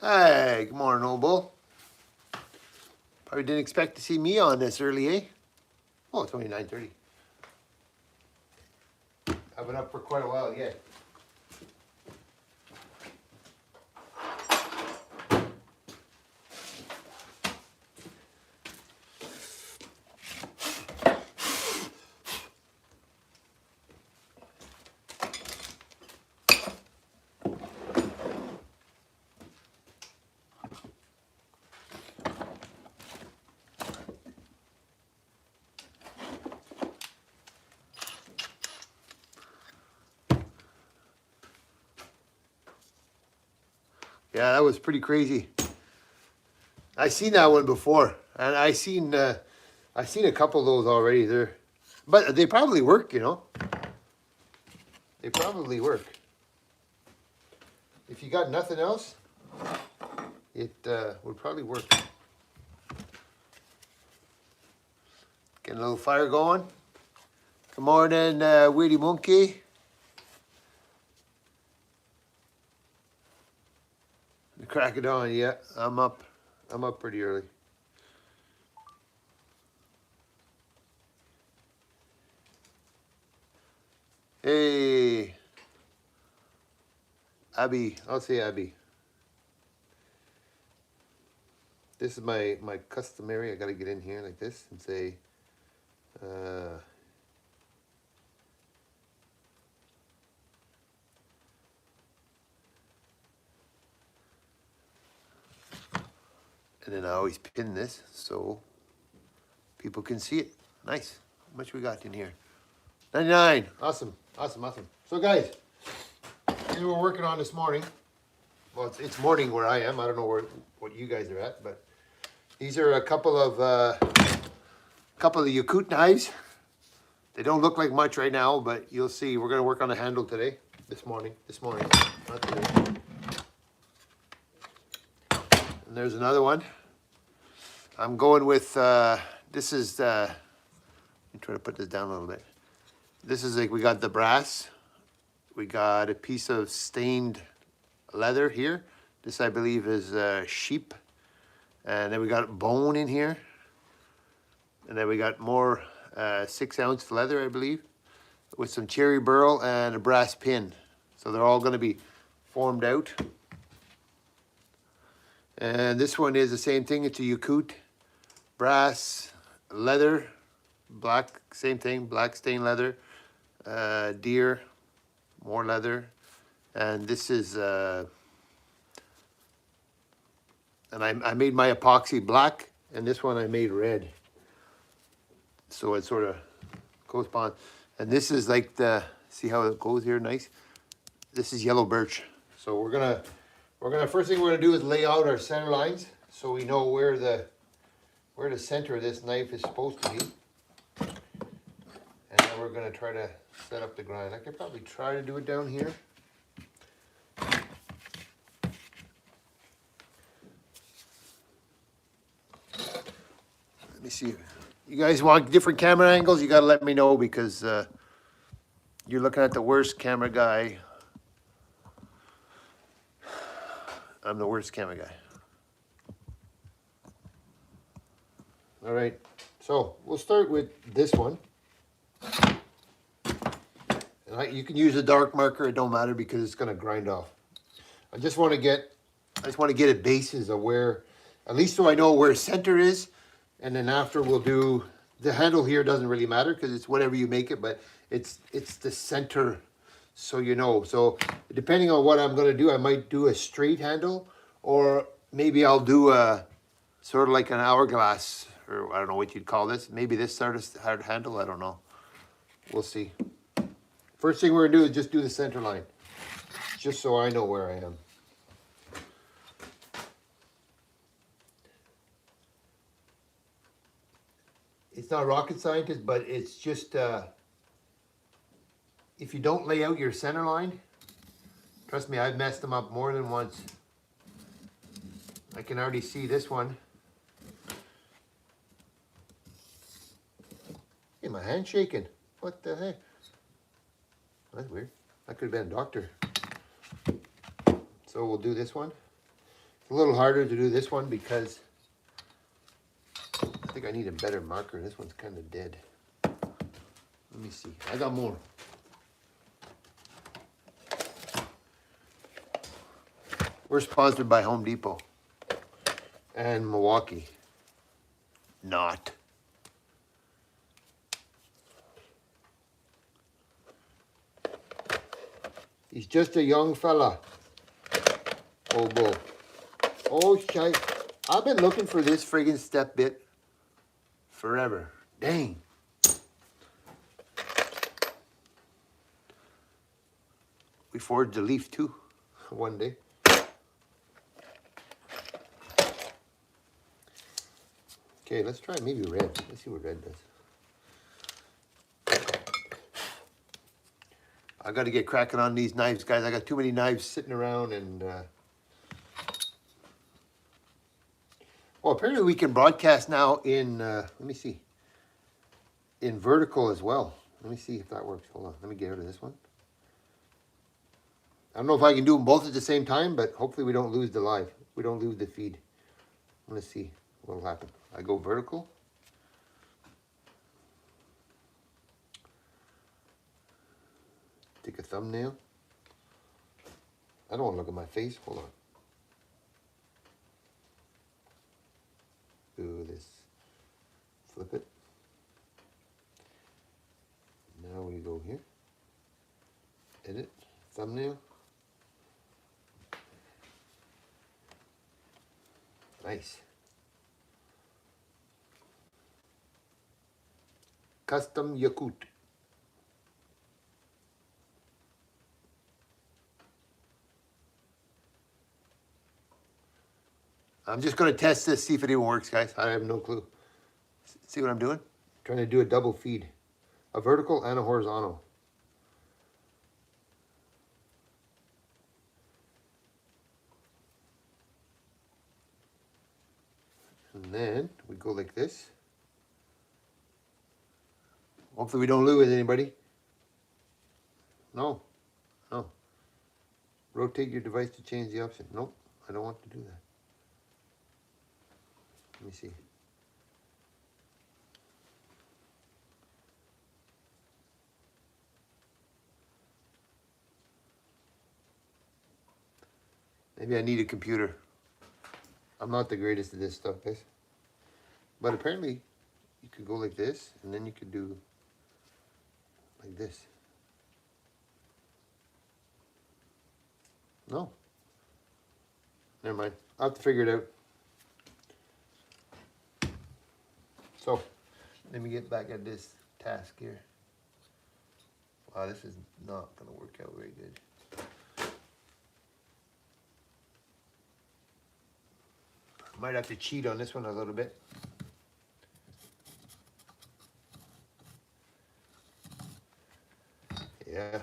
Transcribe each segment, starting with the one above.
Hey, good morning, old bull. Probably didn't expect to see me on this early, eh? Oh, it's only 9:30. I've been up for quite a while yet. Yeah, that was pretty crazy. I seen that one before, and I seen a couple of those already. But they probably work, you know. They probably work. If you got nothing else, it would probably work. Getting a little fire going. Good morning, Weedy Monkey. The crack of dawn, yeah. I'm up pretty early. Hey, Abby. I'll say Abby. This is my customary. I gotta get in here like this and say, and then I always pin this so people can see it. Nice. How much we got in here? 99. Awesome. So guys, here's what we're working on this morning. Well, it's morning where I am. I don't know what you guys are at, but these are a couple of Yakut knives. They don't look like much right now, but you'll see. We're gonna work on the handle today. This morning, not today. And there's another one. I'm going with, this is, let me try to put this down a little bit. This is like, we got the brass. We got a piece of stained leather here. This, I believe, is sheep. And then we got bone in here. And then we got more 6-ounce leather, I believe, with some cherry burl and a brass pin. So they're all gonna be formed out. And this one is the same thing. It's a Yakut, brass, leather, black, same thing, black stained leather, deer, more leather. And this is, and I made my epoxy black, and this one I made red. So it sort of corresponds. And this is like see how it goes here, nice? This is yellow birch. So we're gonna, first thing we're gonna do is lay out our center lines so we know where the center of this knife is supposed to be. And then we're gonna try to set up the grind. I could probably try to do it down here. Let me see. You guys want different camera angles? You gotta let me know because you're looking at the worst camera guy. I'm the worst camera guy. All right, so we'll start with this one. And you can use a dark marker, it don't matter because it's gonna grind off. I just wanna get a basis of where, at least so I know where center is, and then after we'll do, the handle here doesn't really matter because it's whatever you make it, but it's the center, so you know. So depending on what I'm gonna do, I might do a straight handle, or maybe I'll do a sort of like an hourglass, or I don't know what you'd call this. Maybe this sort of hard handle, I don't know. We'll see. First thing we're gonna do is just do the center line, just so I know where I am. It's not rocket scientist, but it's just, if you don't lay out your center line, trust me, I've messed them up more than once. I can already see this one. Hey, my hand's shaking. What the heck? That's weird. I could have been a doctor. So we'll do this one. It's a little harder to do this one because I think I need a better marker. This one's kind of dead. Let me see. I got more. We're sponsored by Home Depot and Milwaukee. Not. He's just a young fella. Oh, bull. Oh, shite. I've been looking for this friggin' step bit forever. Dang. We forged a leaf too one day. Okay, let's try maybe red. Let's see what red does. I got to get cracking on these knives, guys. I got too many knives sitting around, and well, apparently we can broadcast now in. Let me see. In vertical as well. Let me see if that works. Hold on. Let me get rid of this one. I don't know if I can do them both at the same time, but hopefully we don't lose the live. We don't lose the feed. I'm gonna see what will happen. I go vertical. Take a thumbnail. I don't want to look at my face. Hold on. Do this. Flip it. Now we go here. Edit. Thumbnail. Nice. Custom Yakut. I'm just going to test this, see if it even works, guys. I have no clue. See what I'm doing? Trying to do a double feed. A vertical and a horizontal. And then we go like this. Hopefully we don't lose anybody. No. No. Rotate your device to change the option. Nope. I don't want to do that. Let me see. Maybe I need a computer. I'm not the greatest at this stuff, guys. But apparently, you could go like this, and then you could do like this. No. Never mind. I'll have to figure it out. So, let me get back at this task here. Wow, this is not going to work out very good. Might have to cheat on this one a little bit. Yeah.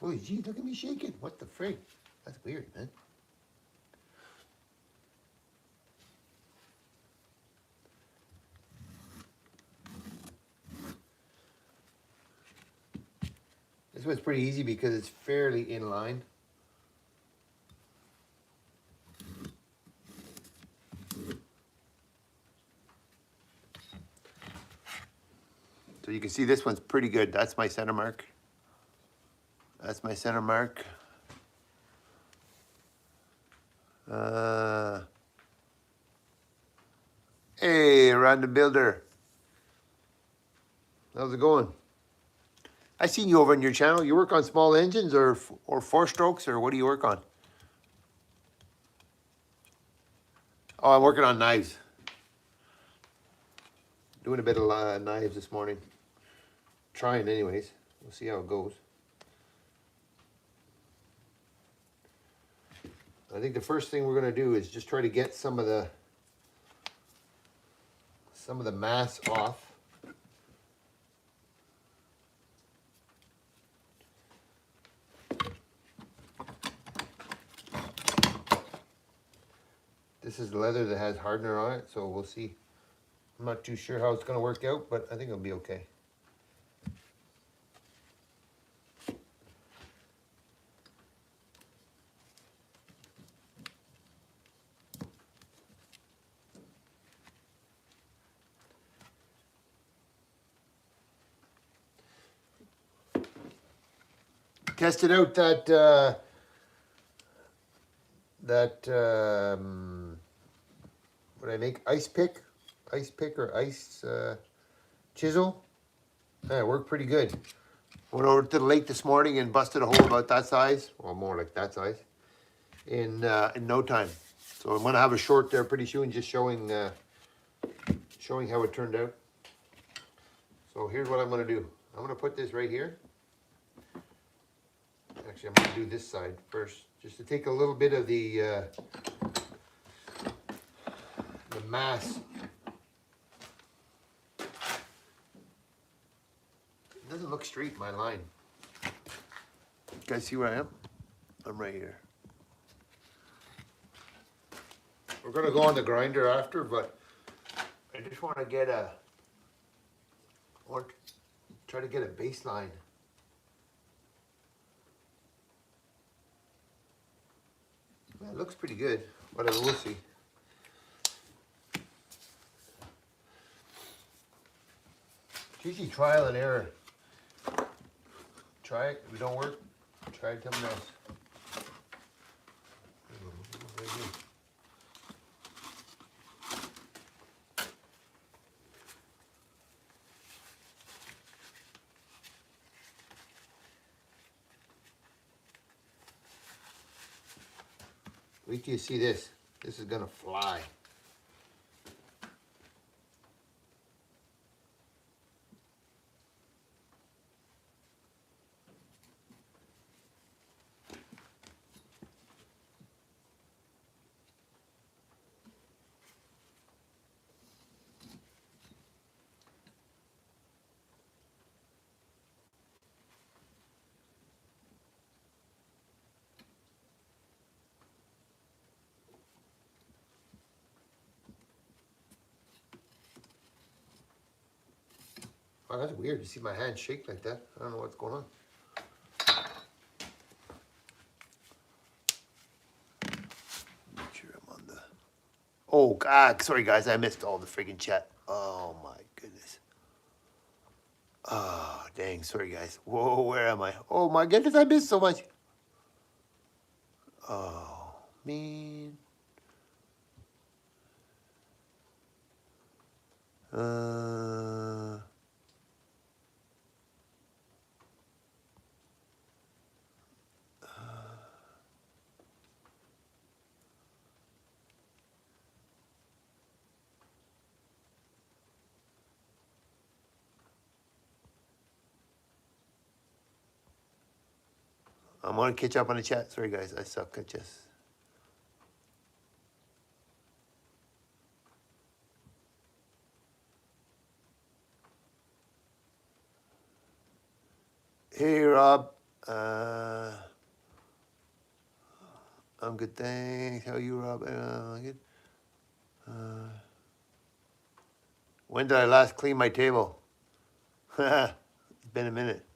Oh, gee, look at me shaking. What the frig? That's weird, man. This one's pretty easy because it's fairly in line. So you can see this one's pretty good. That's my center mark. That's my center mark. Hey, Random Builder. How's it going? I seen you over on your channel. You work on small engines or four strokes, or what do you work on? Oh, I'm working on knives. Doing a bit of knives this morning. Trying anyways. We'll see how it goes. I think the first thing we're gonna do is just try to get some of the mass off. This is leather that has hardener on it, so we'll see. I'm not too sure how it's gonna work out, but I think it'll be okay. Tested out that what did I make? Ice pick or ice chisel. Yeah, it worked pretty good. Went over to the lake this morning and busted a hole about that size, or more like that size, in no time. So I'm gonna have a short there pretty soon, just showing how it turned out. So here's what I'm gonna do. I'm gonna put this right here. Actually, I'm gonna do this side first, just to take a little bit of the mass. It doesn't look straight in my line. You guys see where I am? I'm right here. We're gonna go on the grinder after, but I just want to try to get a baseline. It looks pretty good. Whatever, we'll see. It's usually trial and error. Try it. If it don't work, try something else. Right here. Wait till you see this. This is gonna fly. Oh, that's weird to see my hand shake like that. I don't know what's going on. Make sure I'm on the... Oh, God. Sorry, guys. I missed all the friggin' chat. Oh, my goodness. Oh, dang. Sorry, guys. Whoa, where am I? Oh, my goodness. I missed so much. Oh, man. I'm gonna catch up on the chat. Sorry, guys. I suck at chess. Hey, Rob. I'm good, thanks. How are you, Rob? Good. When did I last clean my table? It's been a minute.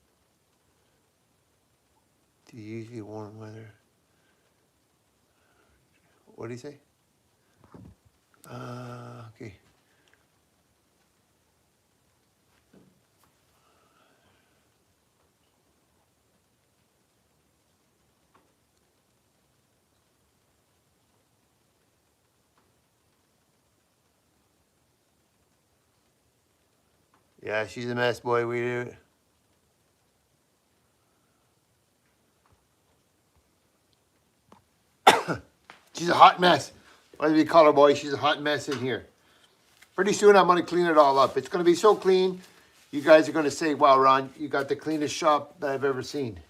Do you usually warm weather? What do you say? Okay. Yeah, she's a mess, boy. We do it. She's a hot mess. What do we call her, boy? She's a hot mess in here. Pretty soon I'm going to clean it all up. It's going to be so clean, you guys are going to say, wow, Ron, you got the cleanest shop that I've ever seen.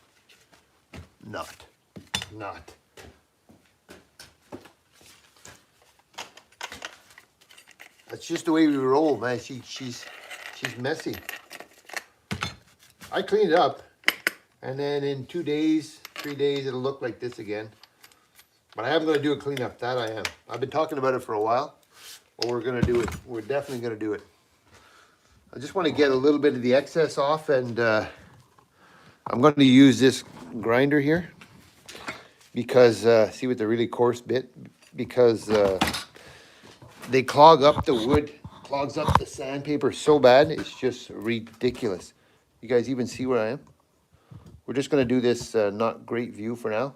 Not. That's just the way we roll, man. She's messy. I clean it up, and then in 2 days, 3 days, it'll look like this again. But I am going to do a cleanup. That I am. I've been talking about it for a while. But we're going to do it. We're definitely going to do it. I just want to get a little bit of the excess off, and I'm going to use this grinder here because, see with the really coarse bit, because they clog up the wood, clogs up the sandpaper so bad, it's just ridiculous. You guys even see where I am? We're just going to do this not great view for now.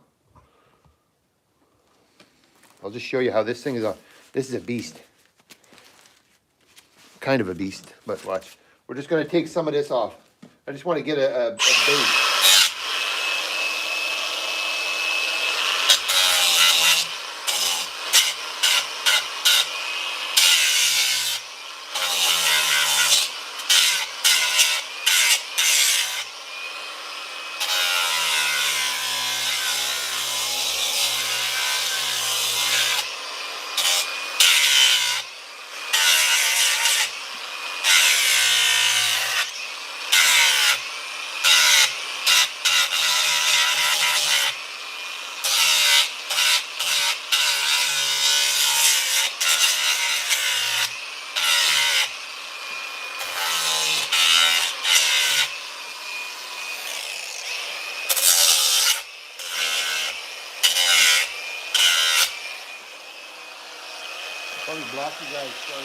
I'll just show you how this thing is on. This is a beast. Kind of a beast, but watch. We're just going to take some of this off. I just want to get a base. Probably block you guys, sorry.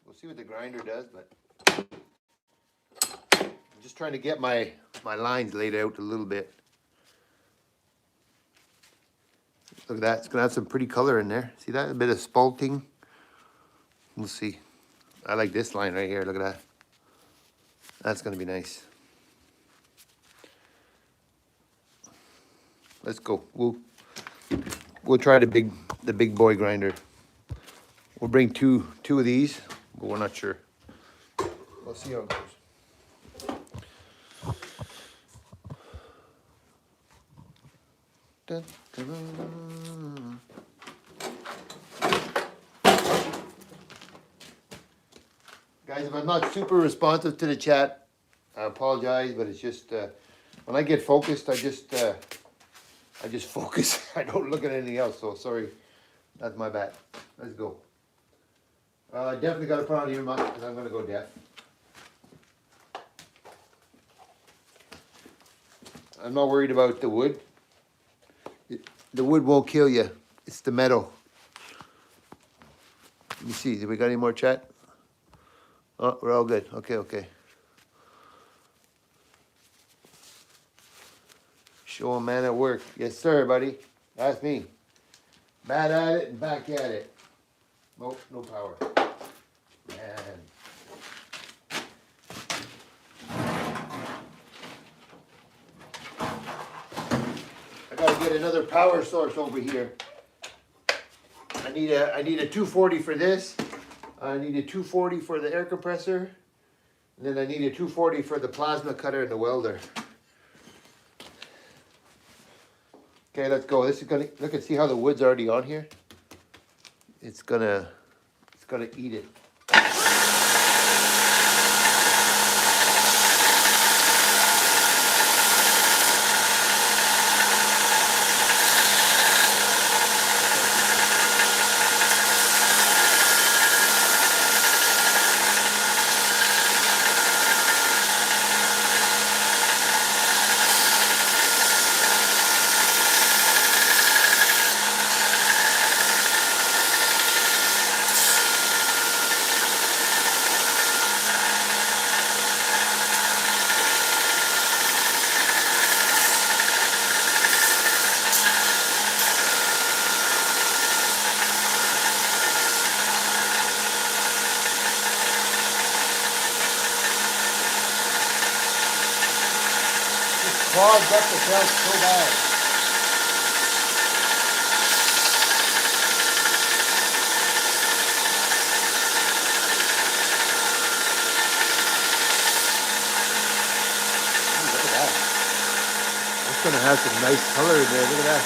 We'll see what the grinder does, but I'm just trying to get my lines laid out a little bit. Look at that, it's gonna have some pretty color in there. See that? A bit of spalting. We'll see. I like this line right here, look at that. That's gonna be nice. Let's go. We'll try the big boy grinder. We'll bring two of these, but we're not sure. We'll see how it goes. Dun, dun, dun. Guys, if I'm not super responsive to the chat, I apologize, but it's just when I get focused, I just focus. I don't look at anything else, so sorry. That's my bad. Let's go. I definitely got to put on the earmuffs because I'm going to go deaf. I'm not worried about the wood. The wood won't kill you. It's the metal. Let me see. Do we got any more chat? Oh, we're all good. Okay. Show a man at work. Yes, sir, buddy. That's me. Bad at it and back at it. Nope, no power. Man. I gotta get another power source over here. I need a 240 for this. I need a 240 for the air compressor. And then I need a 240 for the plasma cutter and the welder. Okay, let's go. This is gonna look and see how the wood's already on here. It's gonna eat it. clogged up the belt so bad. Look at that. That's gonna have some nice color in there. Look at that.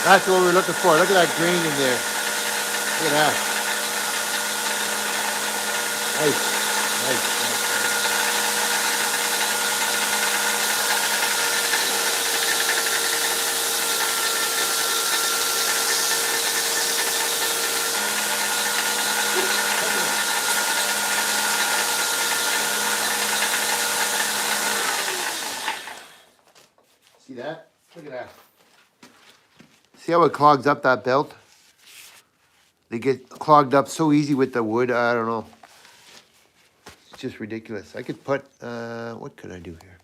That's what we're looking for. Look at that grain in there. Look at that. Nice. Nice. See that? Look at that. See how it clogs up that belt? They get clogged up so easy with the wood. I don't know. It's just ridiculous. I could put, what could I do here?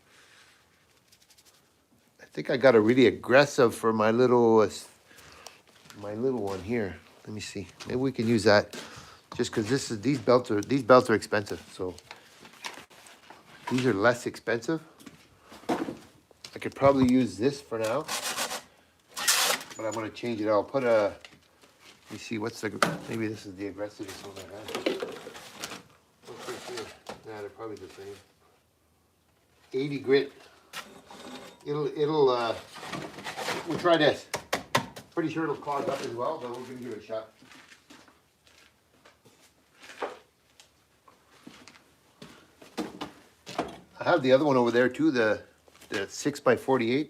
I think I got a really aggressive for my little one here. Let me see. Maybe we can use that. Just because these belts are expensive. So these are less expensive. I could probably use this for now, but I'm gonna change it. I'll put a. Let me see. Maybe this is the aggressive one I have. What's this here? Nah, they're probably the same. 80 grit. We'll try this. Pretty sure it'll clog up as well, but we're gonna give it a shot. I have the other one over there too, the 6x48.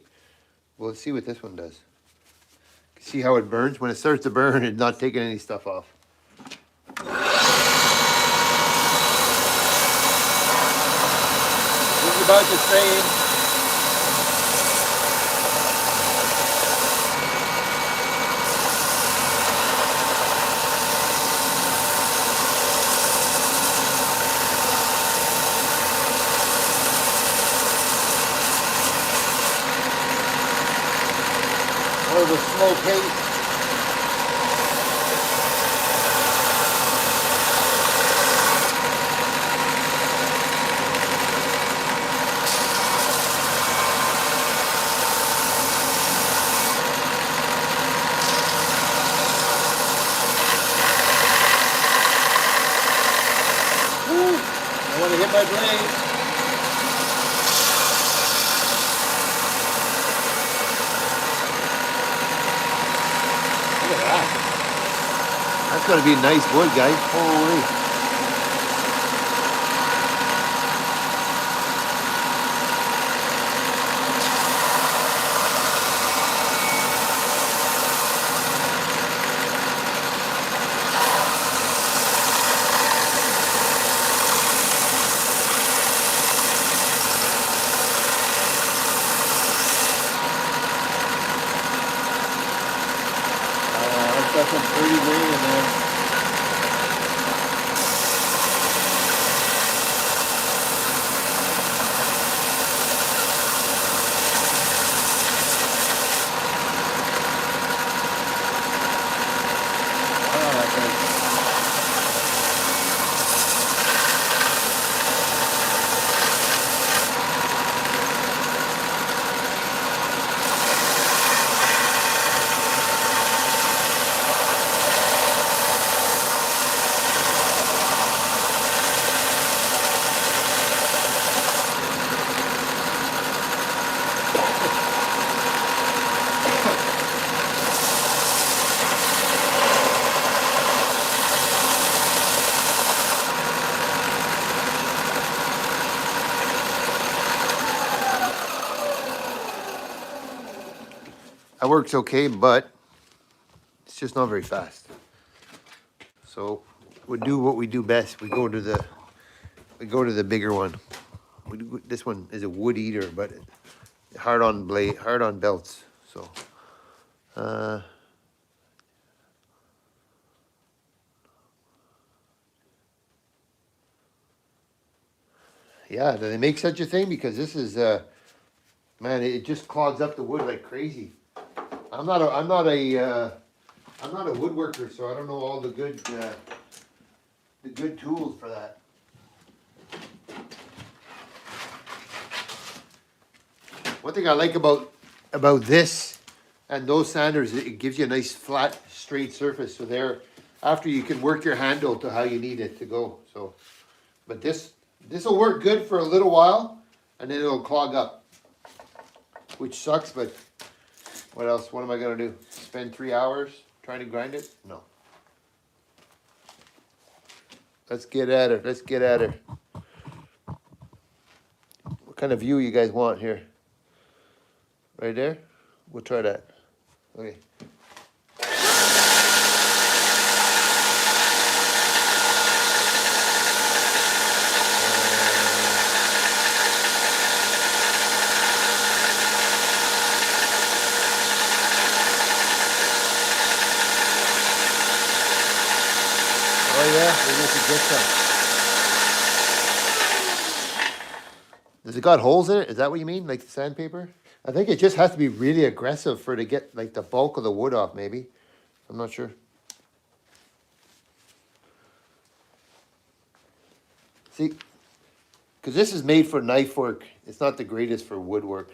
Well, let's see what this one does. See how it burns? When it starts to burn, it's not taking any stuff off. This is about the same. Or the slow pace. I want to my blade. Look at that. That's gonna be nice wood, guys. Holy. That's got some pretty grain in there. That works okay, but it's just not very fast. So we do what we do best. We go to the bigger one. This one is a wood eater, but hard on blade, hard on belts. So yeah, do they make such a thing? Because this is man, it just clogs up the wood like crazy. I'm not a woodworker, so I don't know all the good tools for that. One thing I like about this and those sanders, it gives you a nice flat, straight surface. So there, after you can work your handle to how you need it to go. So, but this will work good for a little while, and then it'll clog up, which sucks. But what else? What am I gonna do? Spend 3 hours trying to grind it? No. Let's get at her. Let's get at her. What kind of view you guys want here? Right there? We'll try that. Okay. Oh yeah, we need to get some. Does it got holes in it? Is that what you mean? Like the sandpaper? I think it just has to be really aggressive for to get like the bulk of the wood off, maybe. I'm not sure. See, because this is made for knife work. It's not the greatest for woodwork.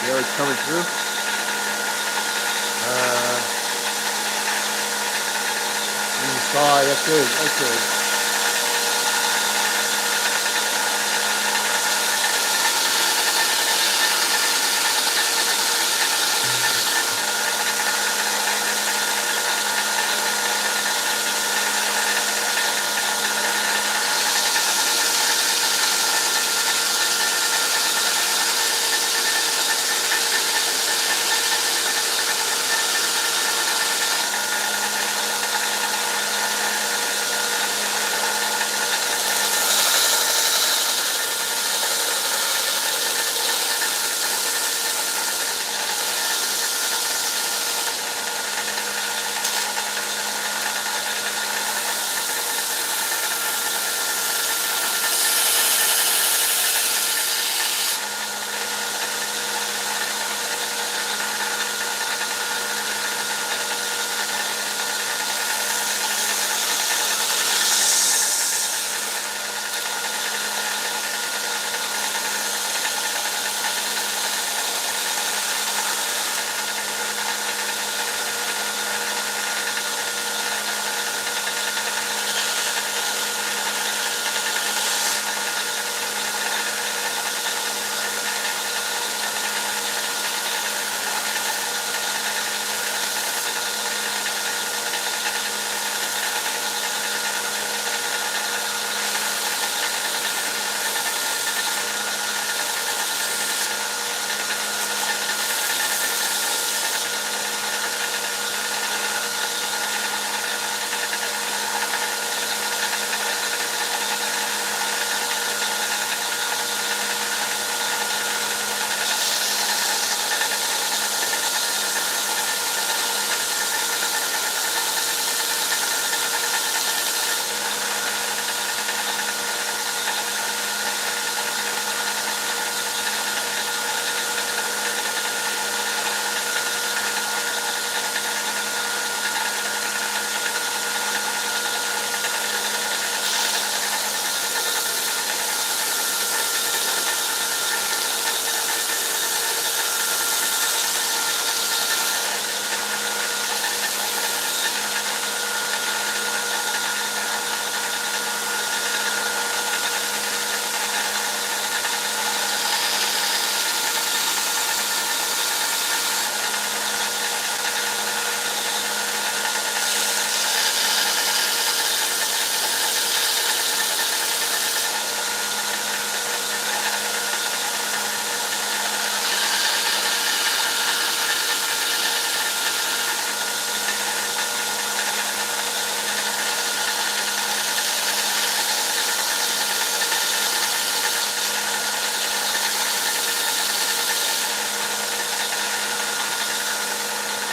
See how it's coming through? You saw, that's good, that's good.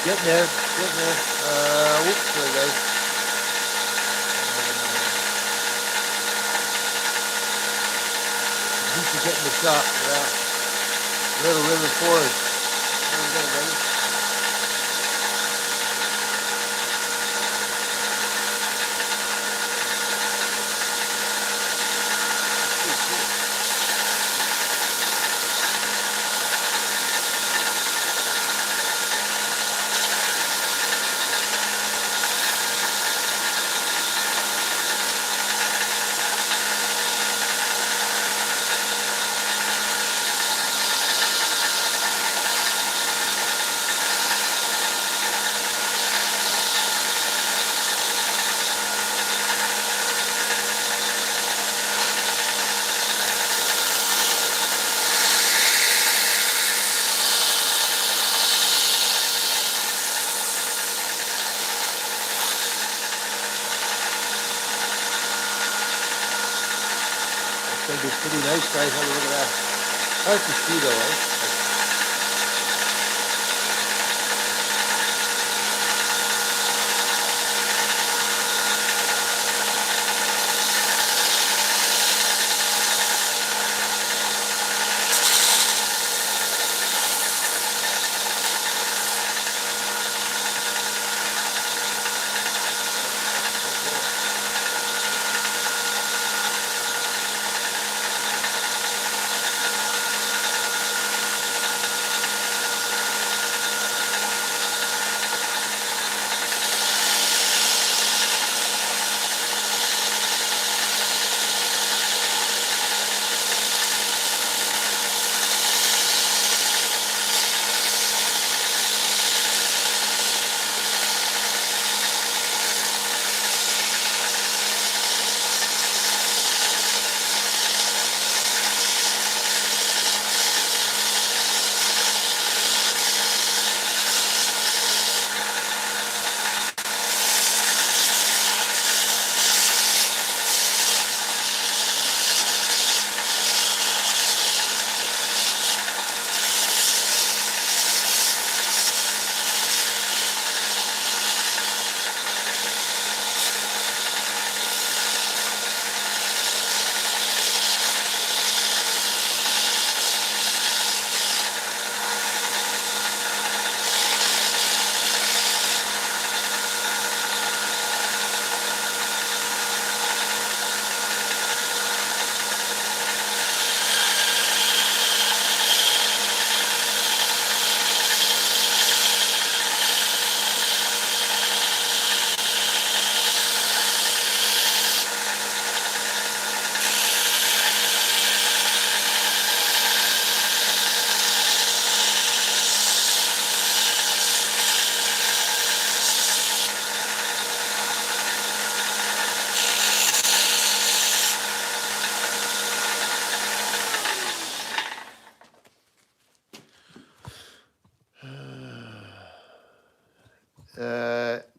Getting there, getting there. Whoops, there it goes. He's getting the shot, yeah. Little river forward. There we go, buddy. It's gonna be pretty nice, guys. Have a look at that. Hard to see though, right?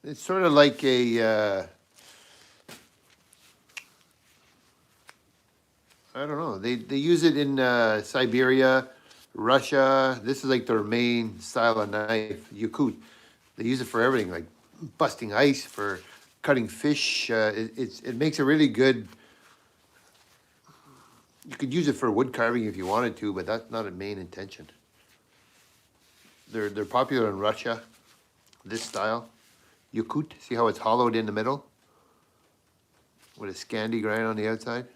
It's sort of like I don't know. They use it in Siberia, Russia. This is like their main style of knife, Yakut. They use it for everything, like busting ice, for cutting fish. It makes a really good. You could use it for wood carving if you wanted to, but that's not a main intention. They're popular in Russia. This style, Yakut. See how it's hollowed in the middle, with a Scandi grind on the outside.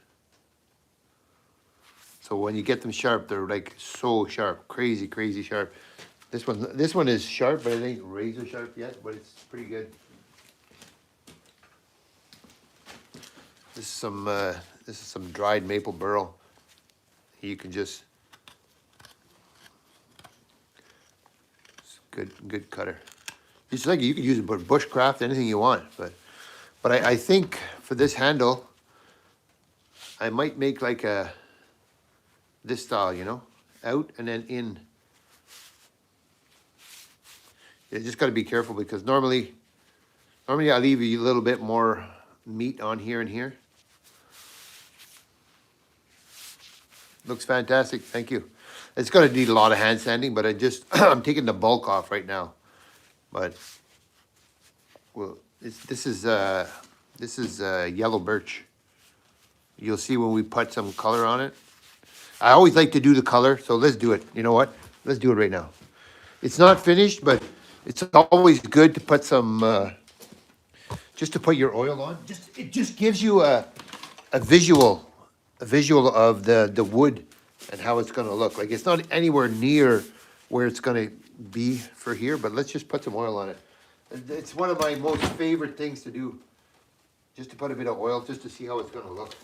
So when you get them sharp, they're like so sharp, crazy, crazy sharp. This one is sharp, but it ain't razor sharp yet, but it's pretty good. This is some dried maple burl. You can just it's good cutter. It's like you can use it for bushcraft, anything you want, but I think for this handle, I might make like this style, you know, out and then in. You just got to be careful because normally I leave you a little bit more meat on here and here. Looks fantastic, thank you. It's gonna need a lot of hand sanding, but I'm taking the bulk off right now. but well, this is yellow birch. You'll see when we put some color on it. I always like to do the color, so let's do it. You know what? Let's do it right now. It's not finished, but it's always good to put some, just to put your oil on. It just gives you a visual, of the wood and how it's gonna look. Like, it's not anywhere near where it's gonna be for here, but let's just put some oil on it. It's one of my most favorite things to do, just to put a bit of oil, just to see how it's gonna look.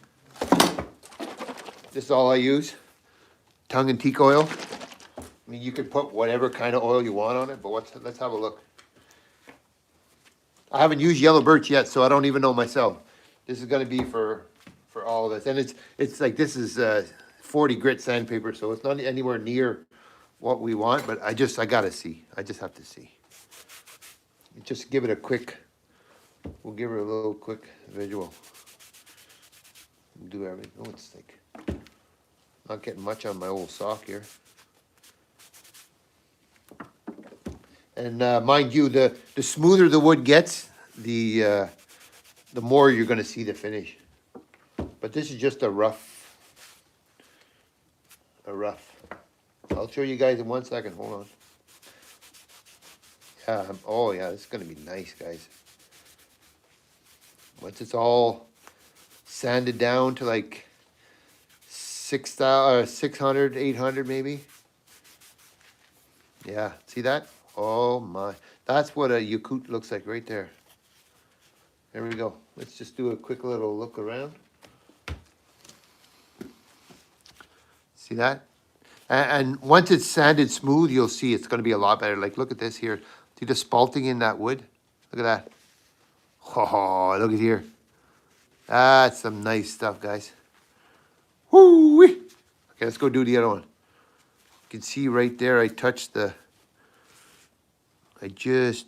This is all I use, tongue-and-teak oil. I mean, you could put whatever kind of oil you want on it, but let's have a look. I haven't used yellow birch yet, so I don't even know myself. This is gonna be for all of us, and it's like, this is 40 grit sandpaper, so it's not anywhere near what we want, but I gotta see. I just have to see. Just give it a quick, we'll give her a little quick visual. Do everything. Oh, it's like, not getting much on my old sock here. And mind you, the smoother the wood gets, the more you're gonna see the finish. But this is just a rough. I'll show you guys in 1 second, hold on. Yeah, oh yeah, this is gonna be nice, guys. Once it's all sanded down to like 600, 800 maybe. Yeah, see that? Oh my, that's what a Yakut looks like right there. There we go. Let's just do a quick little look around. See that? And once it's sanded smooth, you'll see it's going to be a lot better. Like, look at this here. See the spalting in that wood? Look at that. Oh, look at here. That's some nice stuff, guys. Woo-wee. Okay, let's go do the other one. You can see right there, I touched I just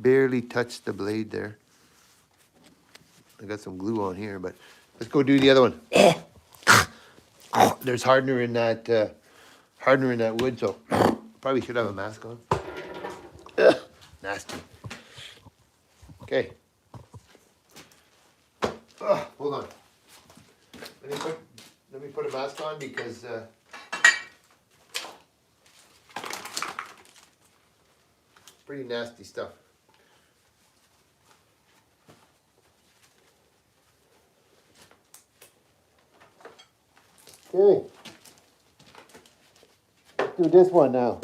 barely touched the blade there. I got some glue on here, but let's go do the other one. Oh, there's hardener in that wood, so probably should have a mask on. Ugh, nasty. Okay. Hold on. Let me put a mask on because pretty nasty stuff. Okay. Let's do this one now.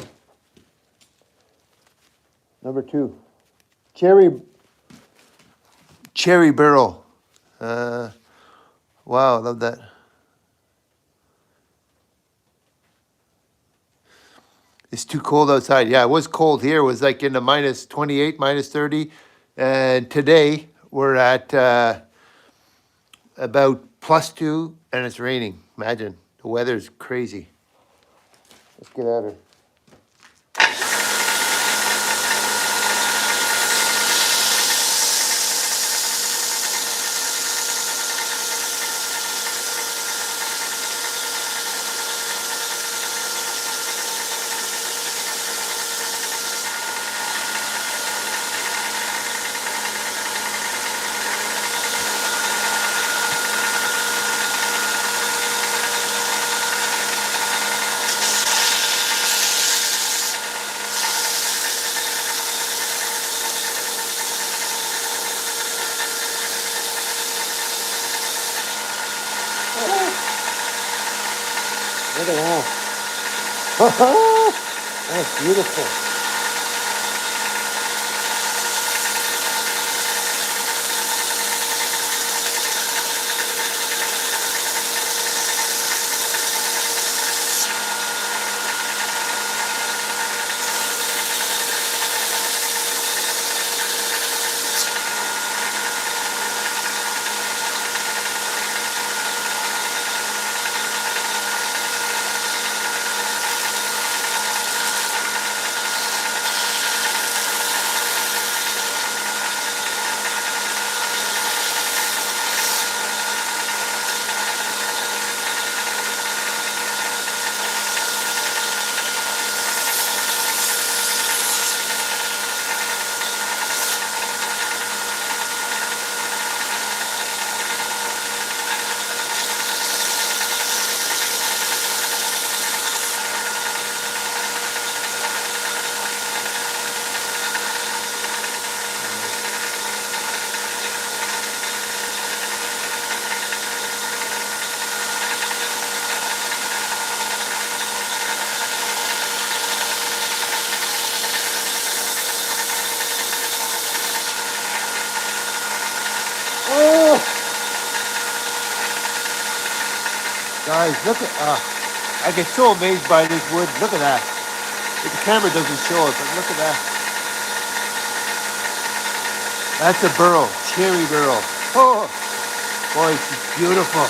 Number 2. Cherry barrel. Wow, I love that. It's too cold outside. Yeah, it was cold here. It was like in the minus 28, minus 30. And today we're at about +2 and it's raining. Imagine, the weather's crazy. Let's get at her. Look at that. That's beautiful. Guys, look at, I get so amazed by this wood. Look at that. The camera doesn't show it, but look at that. That's a burl, cherry burl. Oh, boy, it's beautiful.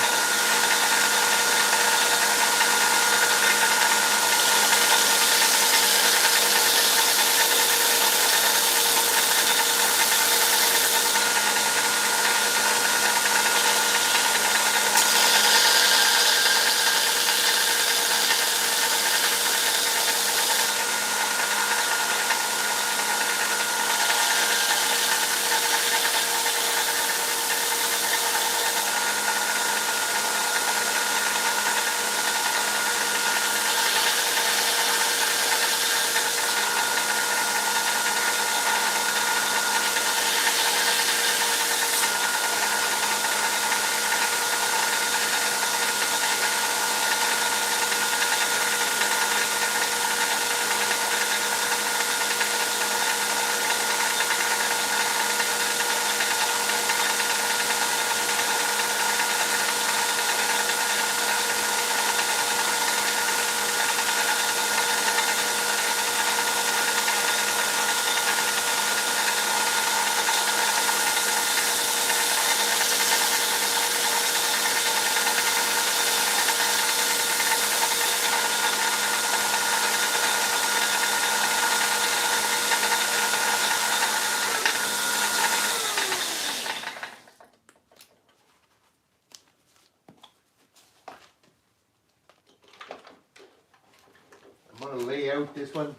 I'm going to lay out this one.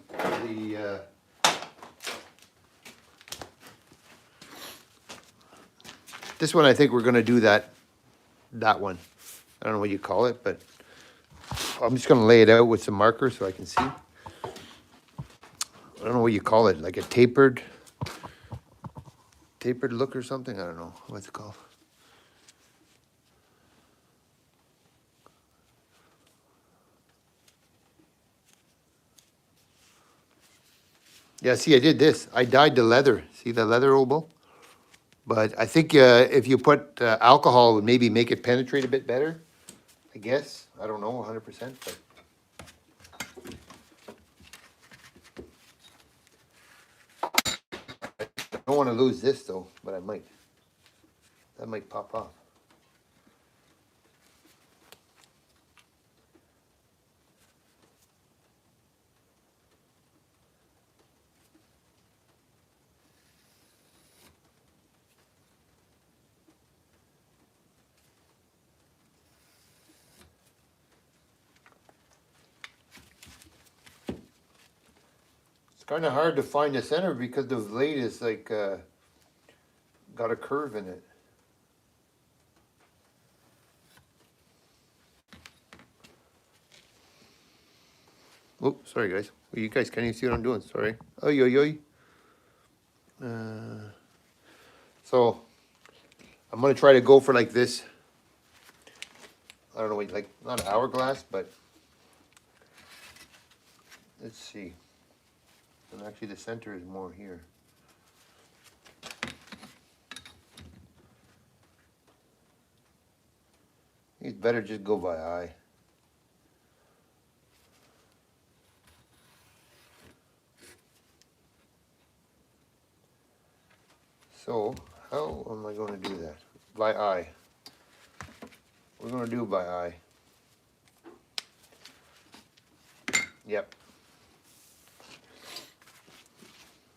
This one, I think we're going to do that one. I don't know what you call it, but I'm just going to lay it out with some markers so I can see. I don't know what you call it, like a tapered look or something. I don't know what's it called. Yeah, see, I did this. I dyed the leather. See the leather oval? But I think if you put alcohol, it would maybe make it penetrate a bit better. I guess. I don't know 100%. But I don't want to lose this though, but I might. That might pop off. It's kind of hard to find the center because the blade is like got a curve in it. Oh, sorry guys. Well, you guys can't even see what I'm doing. Sorry. Oy, oy, oy. So I'm gonna try to go for like this. I don't know, like not an hourglass, but let's see. And actually, the center is more here. It's better just go by eye. So, how am I going to do that? By eye. We're going to do it by eye. Yep.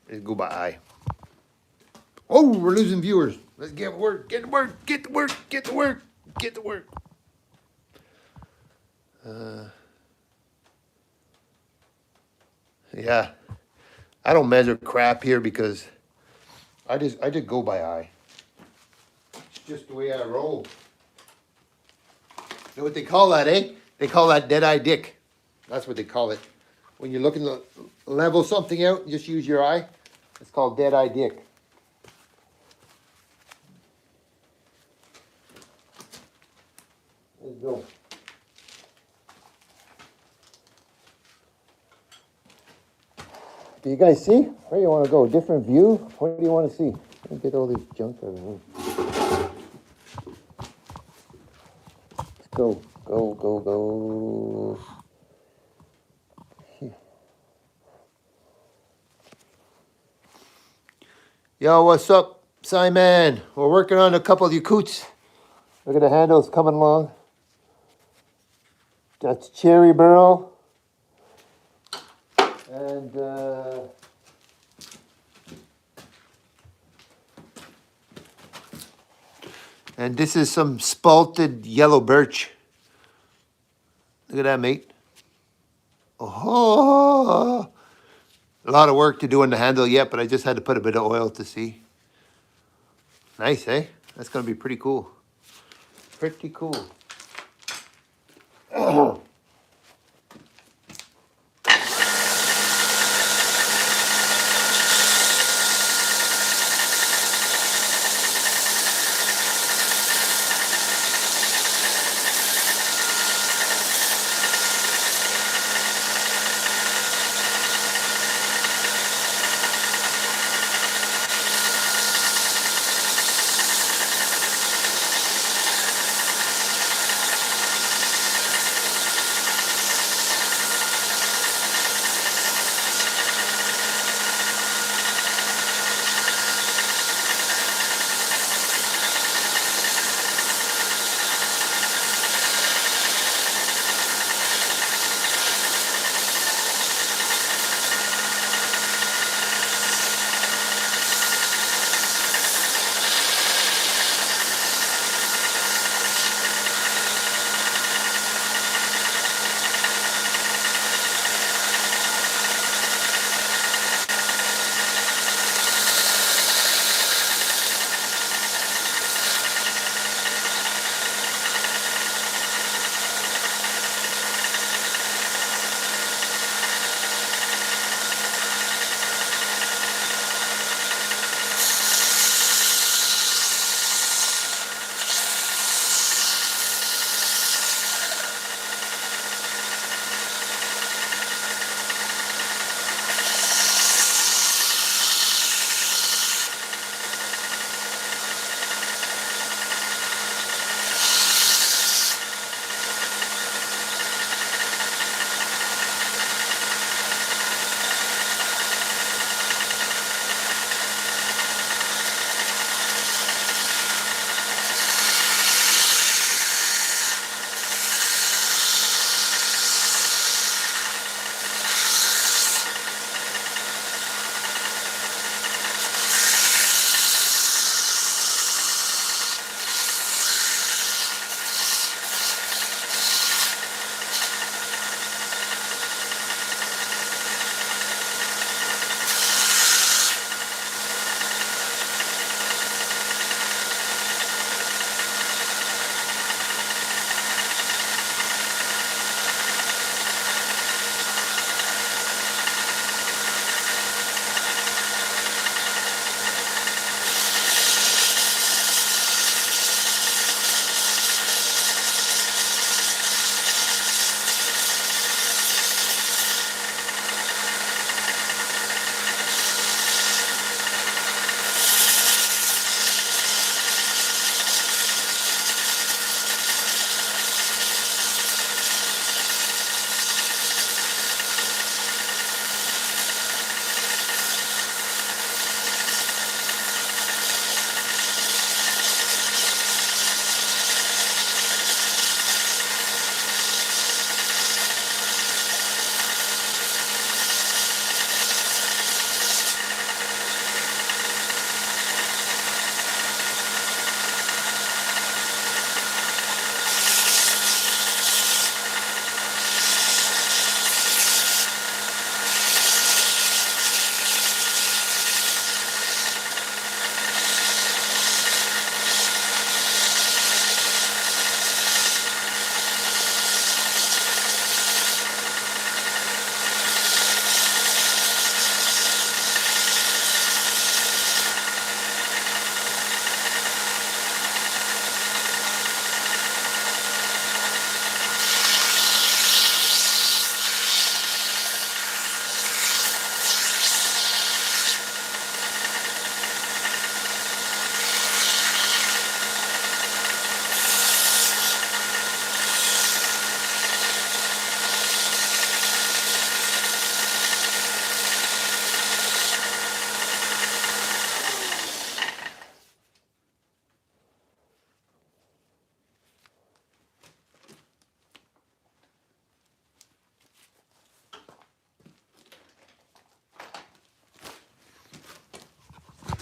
Let's go by eye. Oh, we're losing viewers. Let's get to work, get to work, get to work, get to work, get to work. Yeah. I don't measure crap here because I just go by eye. It's just the way I roll. You know what they call that, eh? They call that dead-eye dick. That's what they call it. When you're looking to level something out, just use your eye. It's called dead-eye dick. Let's go. Do you guys see? Where do you want to go? Different view? What do you want to see? Let me get all this junk out of the room. Let's go. Go, go, go. Yo, what's up, Simon? We're working on a couple of Yakuts. Look at the handles coming along. That's cherry barrel. And this is some spalted yellow birch. Look at that, mate. Oh, a lot of work to do on the handle yet, but I just had to put a bit of oil to see. Nice, eh? That's gonna be pretty cool. Pretty cool.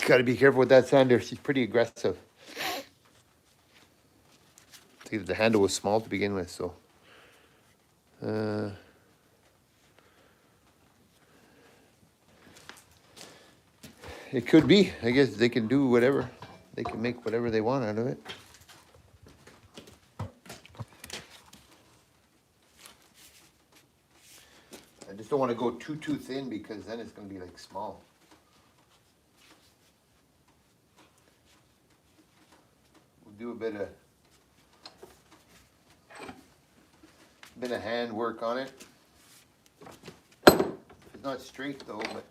Got to be careful with that sander. She's pretty aggressive. I think the handle was small to begin with, so. It could be. I guess they can do whatever. They can make whatever they want out of it. I just don't want to go too thin because then it's going to be like small. We'll do a bit of hand work on it. It's not straight though, but.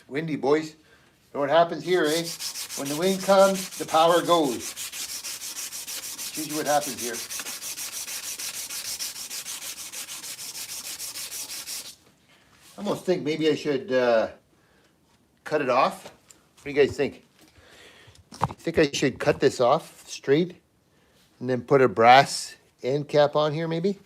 Windy, boys. You know what happens here, eh? When the wind comes, the power goes. It's usually what happens here. I almost think maybe I should cut it off. What do you guys think? You think I should cut this off straight and then put a brass end cap on here maybe?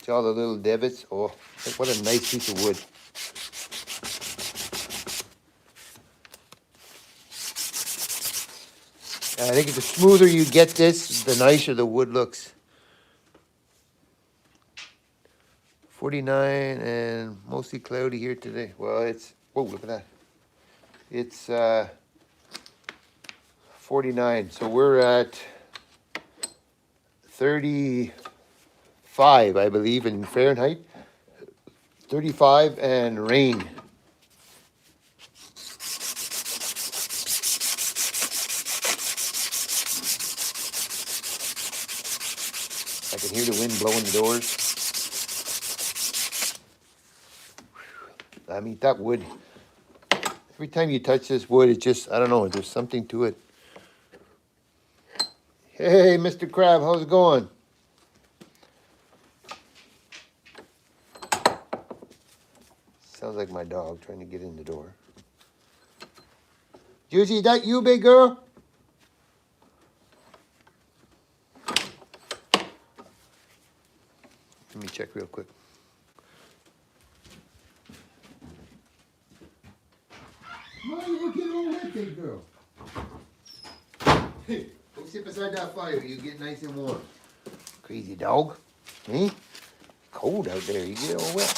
See all the little divots? Oh, what a nice piece of wood. I think the smoother you get this, the nicer the wood looks. 49 and mostly cloudy here today. Well, it's, whoa, look at that. It's 49, so we're at 35, I believe, in Fahrenheit. 35 and rain. I can hear the wind blowing the doors. I mean, that wood, every time you touch this wood, it just, I don't know, there's something to it. Hey, Mr. Crab, how's it going? Sounds like my dog trying to get in the door. Juicy, that you, big girl? Let me check real quick. Why are you getting all wet, big girl? Hey, go sit beside that fire. You get nice and warm. Crazy dog. Eh? Cold out there. You get all wet.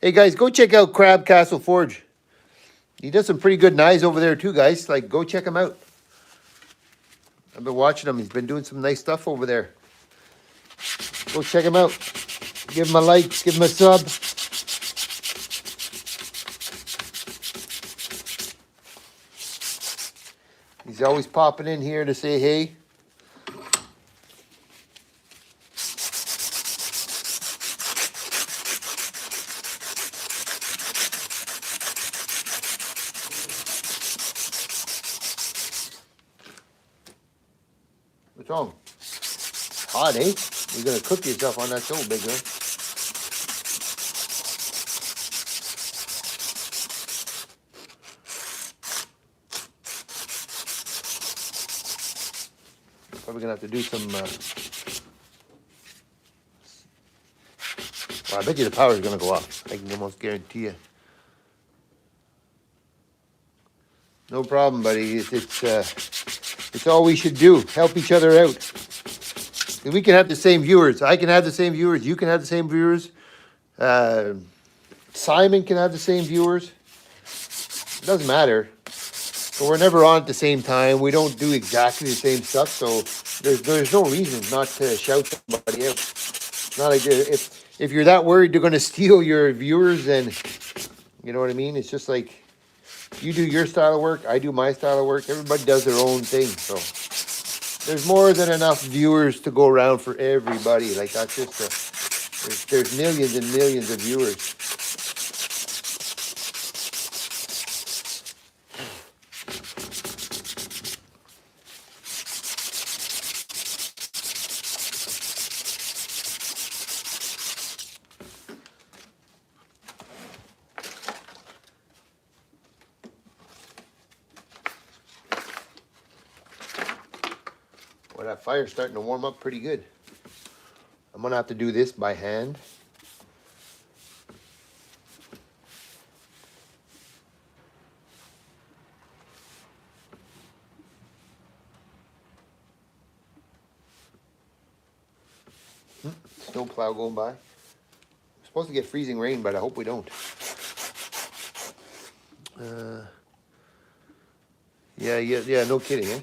Hey guys, go check out Crab Castle Forge. He does some pretty good knives over there too, guys. Like, go check him out. I've been watching him. He's been doing some nice stuff over there. Go check him out. Give him a like. Give him a sub. He's always popping in here to say hey. What's wrong? Hot, eh? You're gonna cook yourself on that stove, big girl. Probably gonna have to do some. Well, I bet you the power is gonna go off. I can almost guarantee you. No problem, buddy. It's all we should do. Help each other out. We can have the same viewers. I can have the same viewers. You can have the same viewers. Simon can have the same viewers. It doesn't matter. So we're never on at the same time. We don't do exactly the same stuff. So there's no reason not to shout somebody out. Not like if you're that worried they're going to steal your viewers, then you know what I mean. It's just like you do your style of work, I do my style of work. Everybody does their own thing. So there's more than enough viewers to go around for everybody. Like that's just there's millions and millions of viewers. Well, that fire's starting to warm up pretty good. I'm gonna have to do this by hand. Snowplow going by. We're supposed to get freezing rain, but I hope we don't. Yeah, no kidding, eh?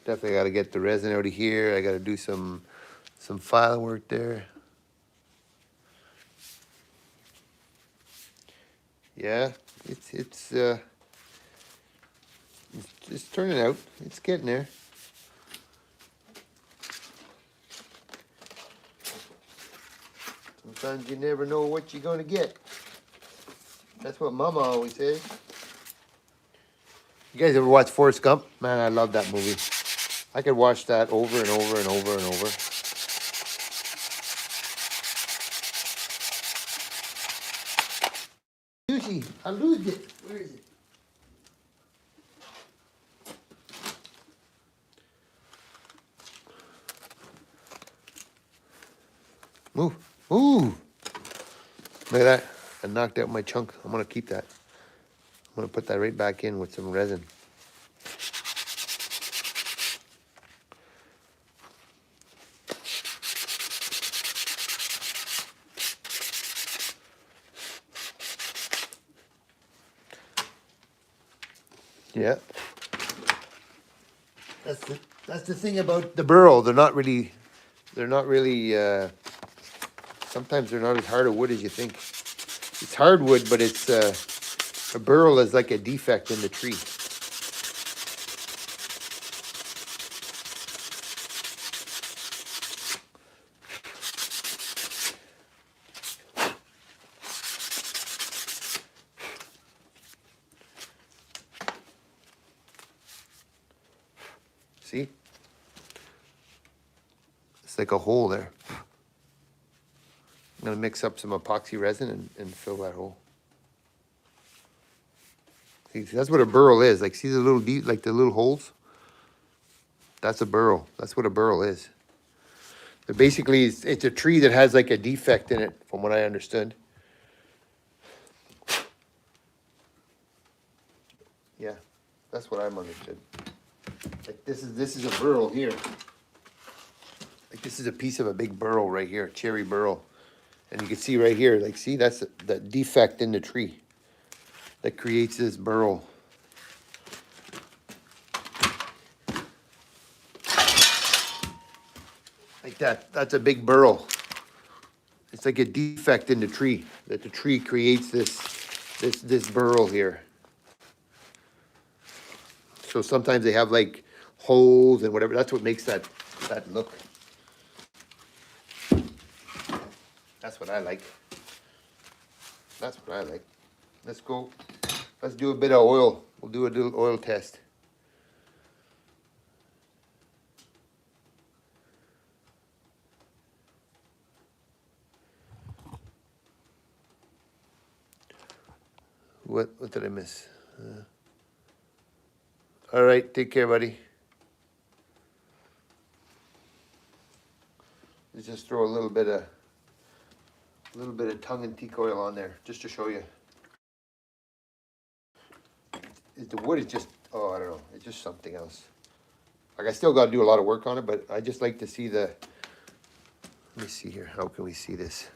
Definitely got to get the resin out of here. I got to do some file work there. Yeah, it's turning out. It's getting there. Sometimes you never know what you're gonna get. That's what Mama always says. You guys ever watch Forrest Gump? Man, I love that movie. I could watch that over and over and over and over. Sushi, I lose it. Where is it? Move. Ooh. Look at that. I knocked out my chunk. I'm gonna keep that. I'm gonna put that right back in with some resin. Yeah. That's the thing about the burl. They're not really sometimes they're not as hard a wood as you think. It's hardwood, but it's a burl is like a defect in the tree. See? It's like a hole there. I'm gonna mix up some epoxy resin and fill that hole. See, that's what a burl is. Like, see the little like the little holes? That's a burl. That's what a burl is. But basically, it's a tree that has like a defect in it, from what I understood. Yeah, that's what I'm understood. Like this is a burl here. Like this is a piece of a big burl right here, cherry burl. And you can see right here, like, see, that's the defect in the tree that creates this burl. Like that, that's a big burl. It's like a defect in the tree, that the tree creates this burl here. So sometimes they have like holes and whatever. That's what makes that look. That's what I like. That's what I like. Let's go. Let's do a bit of oil. We'll do a little oil test. What did I miss? All right, take care, buddy. Let's just throw a little bit of tongue-and-teak oil on there, just to show you. The wood is just, oh, I don't know, it's just something else. Like, I still got to do a lot of work on it, but I just like to see the, let me see here, how can we see this?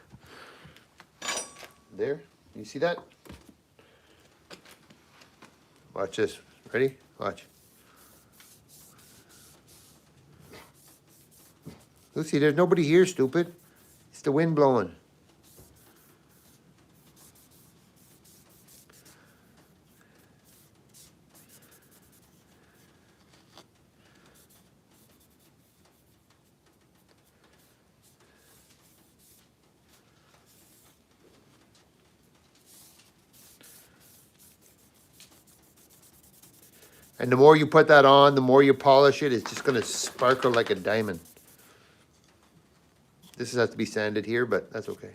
There, you see that? Watch this, ready? Watch. Lucy, there's nobody here, stupid. It's the wind blowing. And the more you put that on, the more you polish it, it's just going to sparkle like a diamond. This has to be sanded here, but that's okay.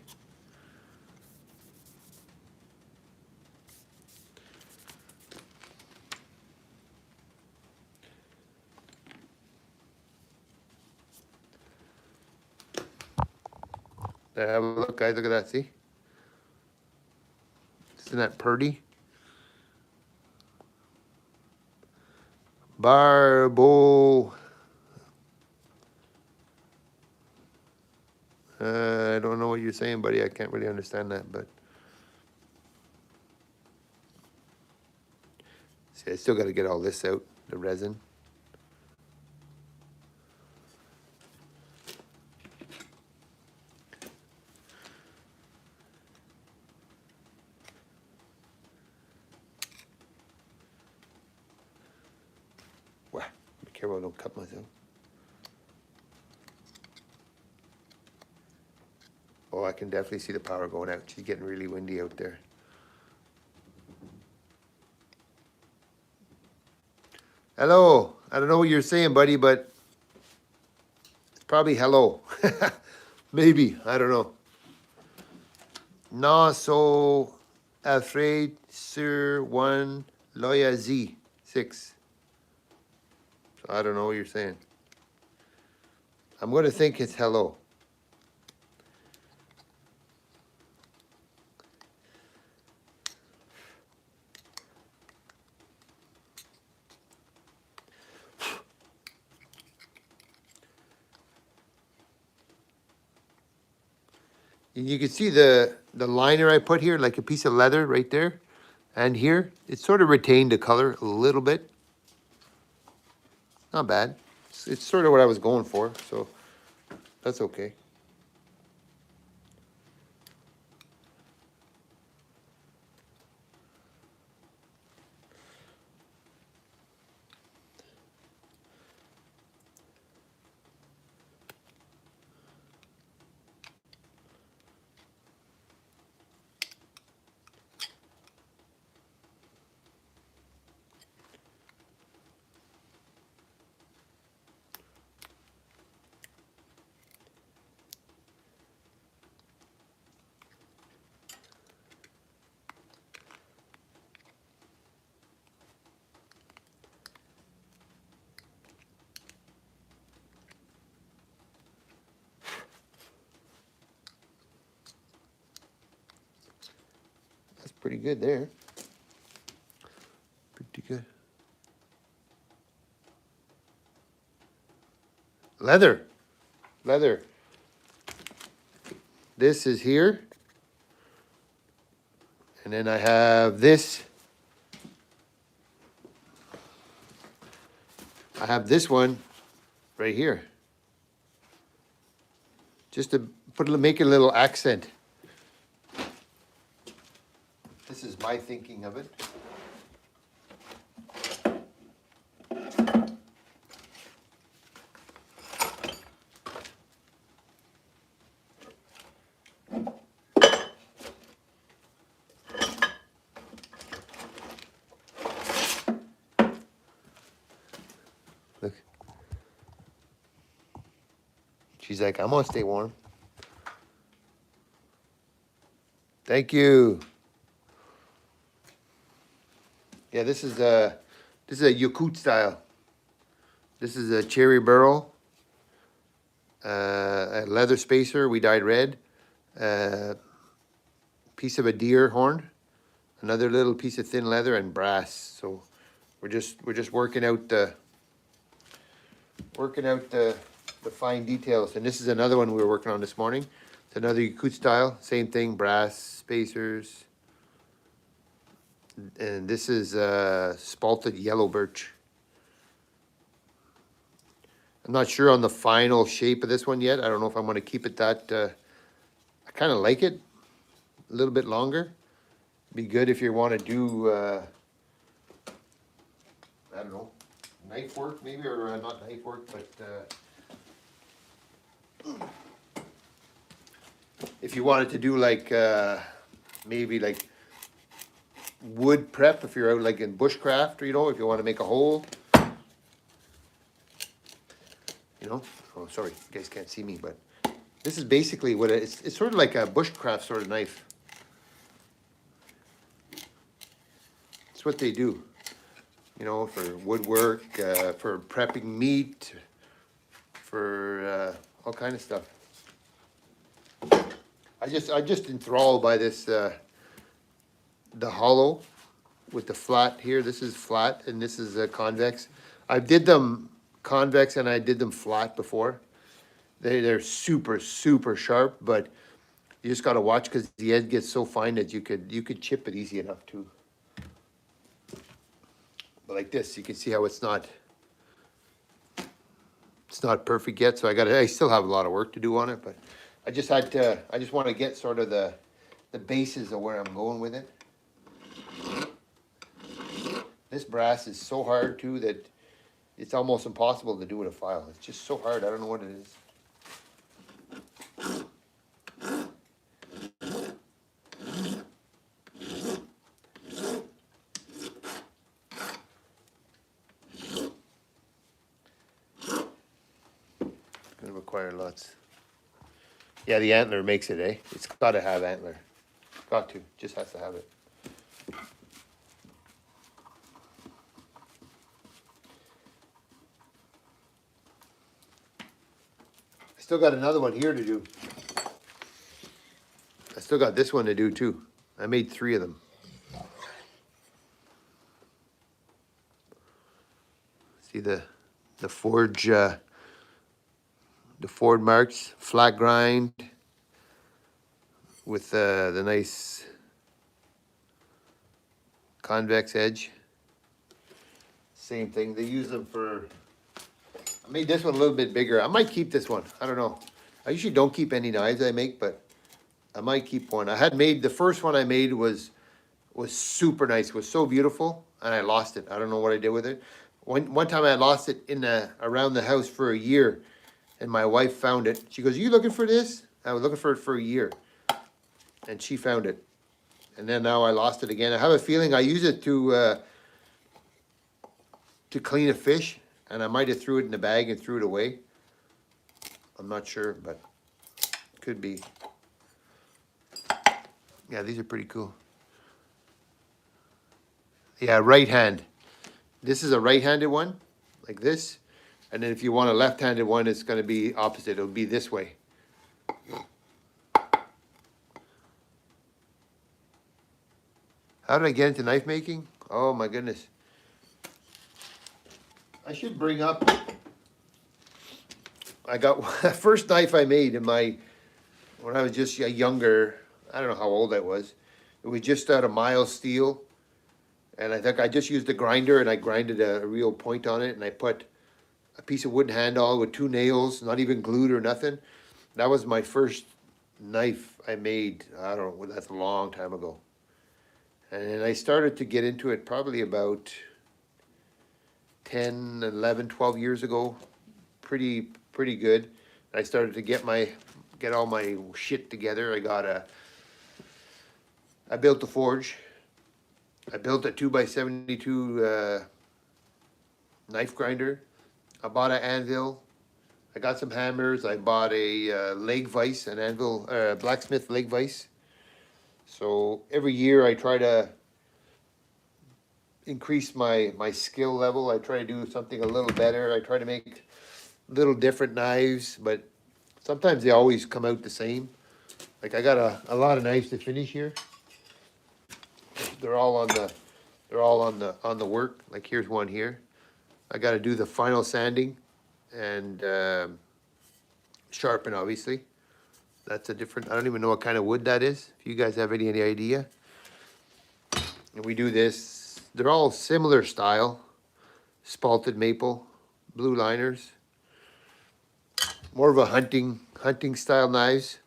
There, have a look, guys. Look at that. See? Isn't that pretty? Barbo. I don't know what you're saying, buddy. I can't really understand that, but. See, I still got to get all this out, the resin. Wow, be careful I don't cut myself. Oh, I can definitely see the power going out. She's getting really windy out there. Hello. I don't know what you're saying, buddy, but it's probably hello. Maybe. I don't know. No so afraid, sir. One Loya Z 6. So I don't know what you're saying. I'm going to think it's hello. You can see the liner I put here, like a piece of leather right there. And here, it sort of retained the color a little bit. Not bad. It's sort of what I was going for, so that's okay. That's pretty good there. Pretty good. Leather. Leather. This is here. And then I have this. I have this one right here. Just to make it a little accent. This is my thinking of it. She's like, I'm gonna stay warm. Thank you. Yeah, this is a Yakut style. This is a cherry burl, a leather spacer. We dyed red. Piece of a deer horn, another little piece of thin leather, and brass. So we're just working out the fine details. And this is another one we were working on this morning. It's another Yakut style, same thing, brass spacers. And this is spalted yellow birch. I'm not sure on the final shape of this one yet. I don't know if I'm going to keep it that. I kind of like it a little bit longer. Be good if you want to do, I don't know, knife work maybe, or not knife work, but if you wanted to do like maybe like wood prep, if you're out like in bushcraft, or you know, if you want to make a hole, you know. Oh, sorry, you guys can't see me, but this is basically what it's sort of like a bushcraft sort of knife. It's what they do, you know, for woodwork, for prepping meat, for all kind of stuff. I just enthralled by this, the hollow with the flat here. This is flat and this is convex. I did them convex and I did them flat before. They're super sharp, but you just gotta watch because the edge gets so fine that you could chip it easy enough too. But like this, you can see how it's not perfect yet. So I still have a lot of work to do on it, but I just want to get sort of the basis of where I'm going with it. This brass is so hard too that it's almost impossible to do with a file. It's just so hard. I don't know what it is. It's gonna require lots. Yeah, the antler makes it, eh? It's got to have antler. Got to. Just has to have it. I still got another one here to do. I still got this one to do too. I made 3 of them. See the forge, the Ford marks, flat grind with the nice convex edge. Same thing. They use them for. I made this one a little bit bigger. I might keep this one. I don't know. I usually don't keep any knives I make, but I might keep one. I had made the first one I made was super nice. It was so beautiful, and I lost it. I don't know what I did with it. One time I lost it around the house for a year, and my wife found it. She goes, "Are you looking for this?" I was looking for it for a year, and she found it. And then now I lost it again. I have a feeling I use it to clean a fish, and I might have threw it in the bag and threw it away. I'm not sure, but could be. Yeah, these are pretty cool. Yeah, right hand. This is a right-handed one, like this. And then if you want a left-handed one, it's going to be opposite. It'll be this way. How did I get into knife making? Oh my goodness. I should bring up, I got the first knife I made when I was just younger. I don't know how old I was. It was just out of mild steel. And I think I just used a grinder and I grinded a real point on it. And I put a piece of wooden handle with 2 nails, not even glued or nothing. That was my first knife I made. I don't know, that's a long time ago. And I started to get into it probably about 10, 11, 12 years ago. Pretty good. I started to get all my shit together. I built the forge. I built a 2x72 knife grinder. I bought an anvil. I got some hammers. I bought a leg vise, an anvil, blacksmith leg vise. So every year I try to increase my skill level. I try to do something a little better. I try to make little different knives, but sometimes they always come out the same. Like I got a lot of knives to finish here. They're all on the work. Like here's one here. I got to do the final sanding and sharpen, obviously. That's a different, I don't even know what kind of wood that is. If you guys have any idea. And we do this, they're all similar style. Spalted maple, blue liners. More of a hunting style knives.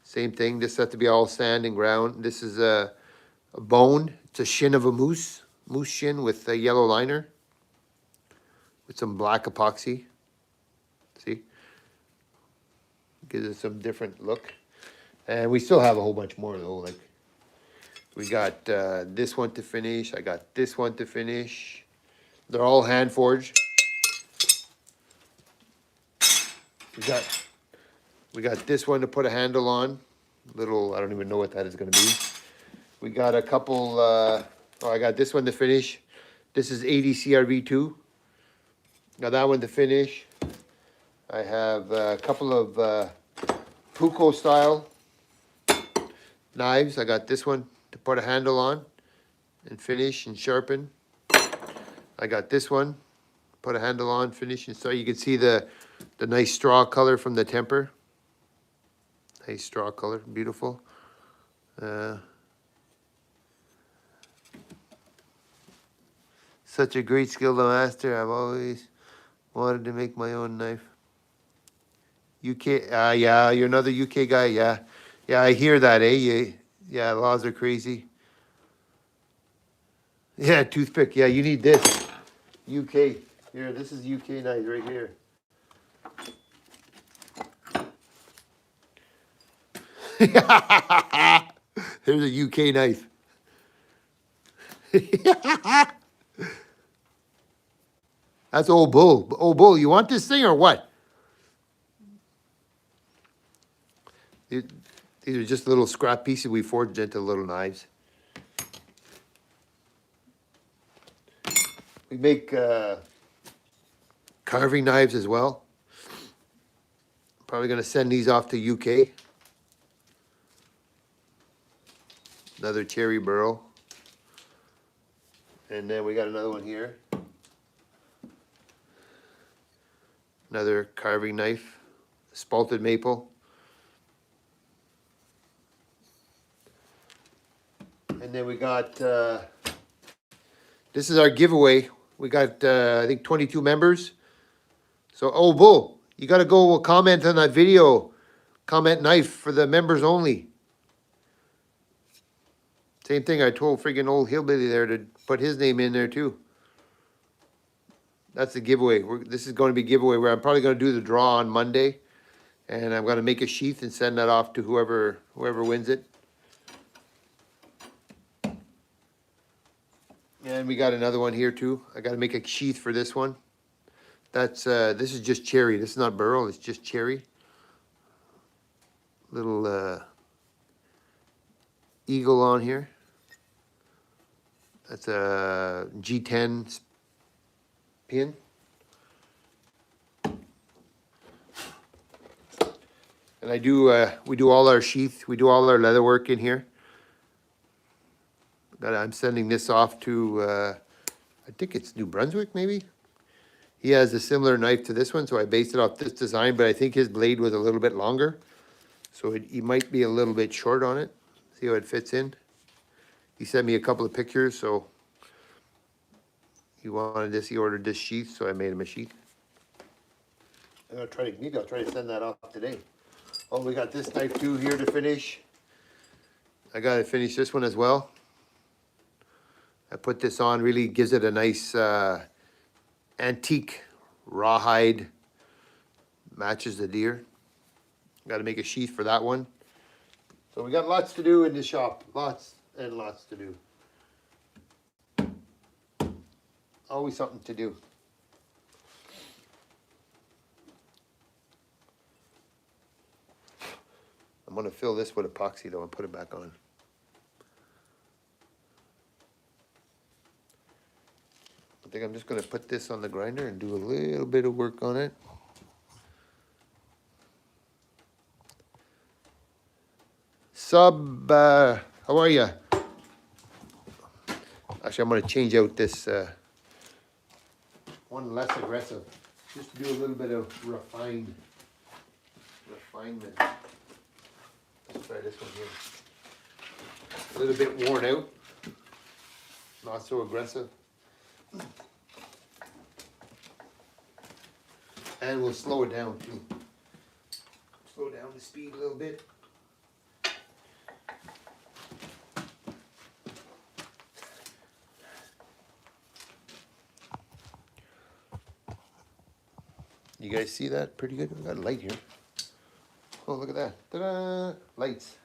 Same thing, this has to be all sand and ground. This is a bone, it's a shin of a moose shin with a yellow liner. With some black epoxy. See? Gives it some different look. And we still have a whole bunch more though. Like we got this one to finish. I got this one to finish. They're all hand forged. We got this one to put a handle on. Little, I don't even know what that is going to be. We got a couple. I got this one to finish. This is 80 CRV2. Got that one to finish. I have a couple of Puko style knives. I got this one to put a handle on and finish and sharpen. I got this one, put a handle on, finish, and so you can see the nice straw color from the temper. Nice straw color, beautiful. Such a great skill to master. I've always wanted to make my own knife. UK, yeah, you're another UK guy, yeah. Yeah, I hear that, eh? Yeah, laws are crazy. Yeah, toothpick, yeah, you need this. UK, here, this is UK knife right here. There's a UK knife. That's old bull. Old bull, you want this thing or what? These are just little scrap pieces we forged into little knives. We make carving knives as well. Probably going to send these off to UK. Another cherry burl. And then we got another one here. Another carving knife. Spalted maple. And then we got, this is our giveaway. We got, I think, 22 members. So, oh, Bull, you got to go comment on that video. Comment knife for the members only. Same thing, I told friggin' old hillbilly there to put his name in there too. That's the giveaway. This is going to be giveaway where I'm probably going to do the draw on Monday. And I'm going to make a sheath and send that off to whoever wins it. And we got another one here too. I got to make a sheath for this one. That's this is just cherry. This is not burl. It's just cherry. Little eagle on here. That's a G10 pin. And I do. We do all our sheath. We do all our leather work in here. I'm sending this off to, I think it's New Brunswick, maybe? He has a similar knife to this one, so I based it off this design, but I think his blade was a little bit longer. So he might be a little bit short on it. See how it fits in? He sent me a couple of pictures, so he wanted this, he ordered this sheath, so I made him a sheath. Maybe I'll try to send that off today. Oh, we got this knife too here to finish. I gotta finish this one as well. I put this on, really gives it a nice antique rawhide, matches the deer. Got to make a sheath for that one. So we got lots to do in the shop, lots and lots to do. Always something to do. I'm gonna fill this with epoxy though and put it back on. I think I'm just gonna put this on the grinder and do a little bit of work on it. How are you? Actually, I'm gonna change out this one less aggressive, just to do a little bit of refinement. Let's try this one here. A little bit worn out, not so aggressive. And we'll slow it down too. Slow down the speed a little bit. You guys see that? Pretty good. We got a light here. Oh, look at that. Ta-da! Lights.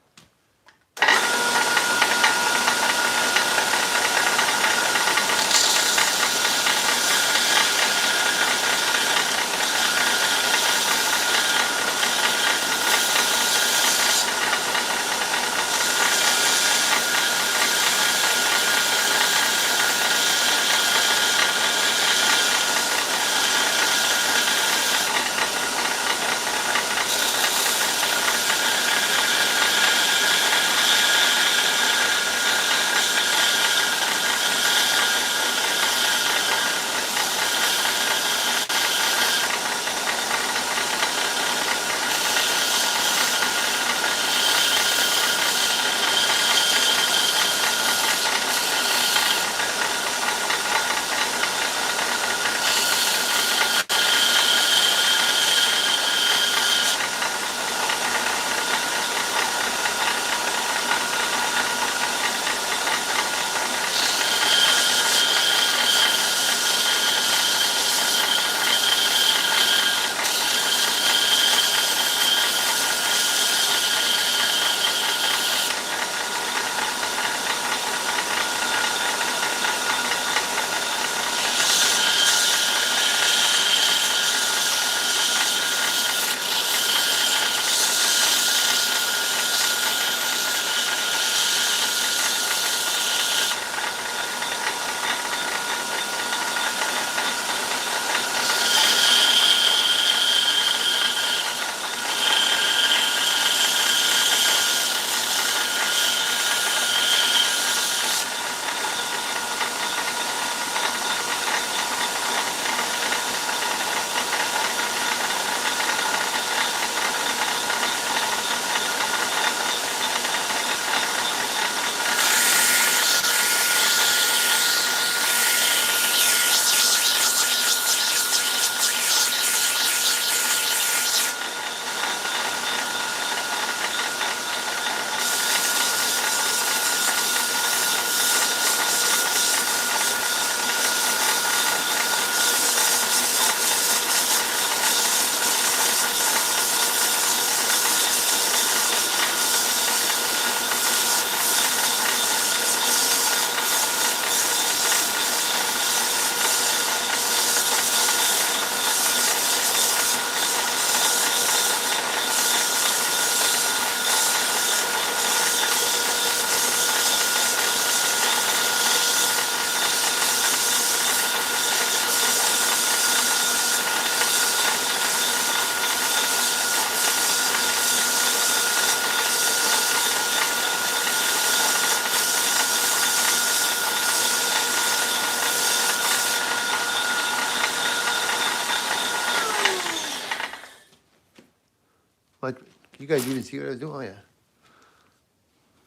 Much, you guys even see what I was doing? Oh yeah.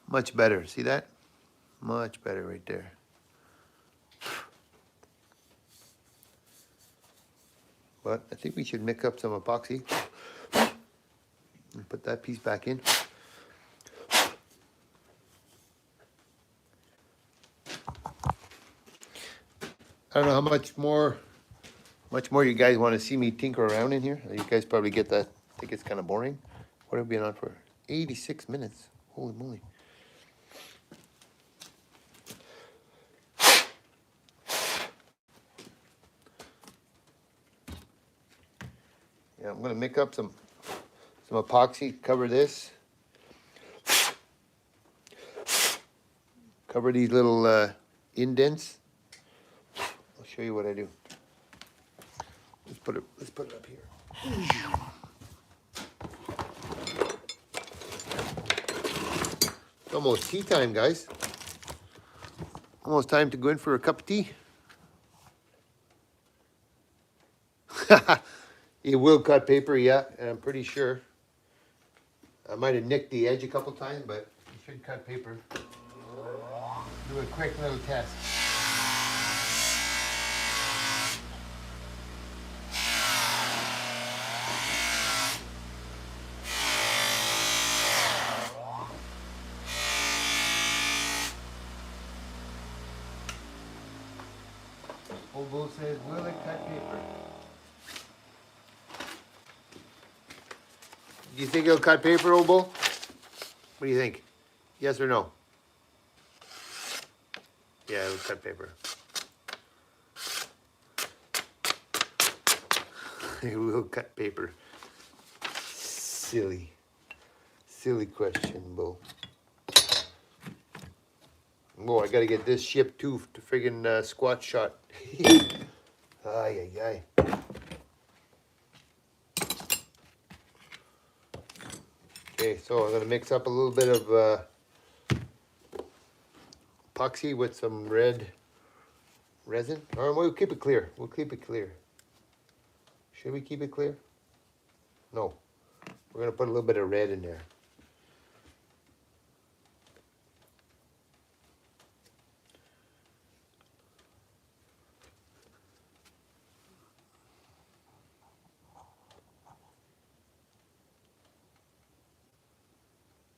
Much better. See that? Much better right there. But I think we should mix up some epoxy and put that piece back in. I don't know how much more you guys want to see me tinker around in here. You guys probably get that. I think it's kind of boring. What have we been on for? 86 minutes. Holy moly. Yeah, I'm gonna mix up some epoxy, cover this, Cover these little indents. I'll show you what I do. Let's put it up here. It's almost tea time, guys. Almost time to go in for a cup of tea. It will cut paper, yeah, I'm pretty sure. I might have nicked the edge a couple times, but it should cut paper. Do a quick little test. Obo says, will it cut paper? Do you think it'll cut paper, Obo? What do you think? Yes or no? Yeah, it'll cut paper. It will cut paper. Silly question, Bo. Oh, I gotta get this shipped too to friggin' squat shot. Ay, ay, ay. Okay, so I'm gonna mix up a little bit of epoxy with some red resin. Or we'll keep it clear. We'll keep it clear. Should we keep it clear? No. We're gonna put a little bit of red in there.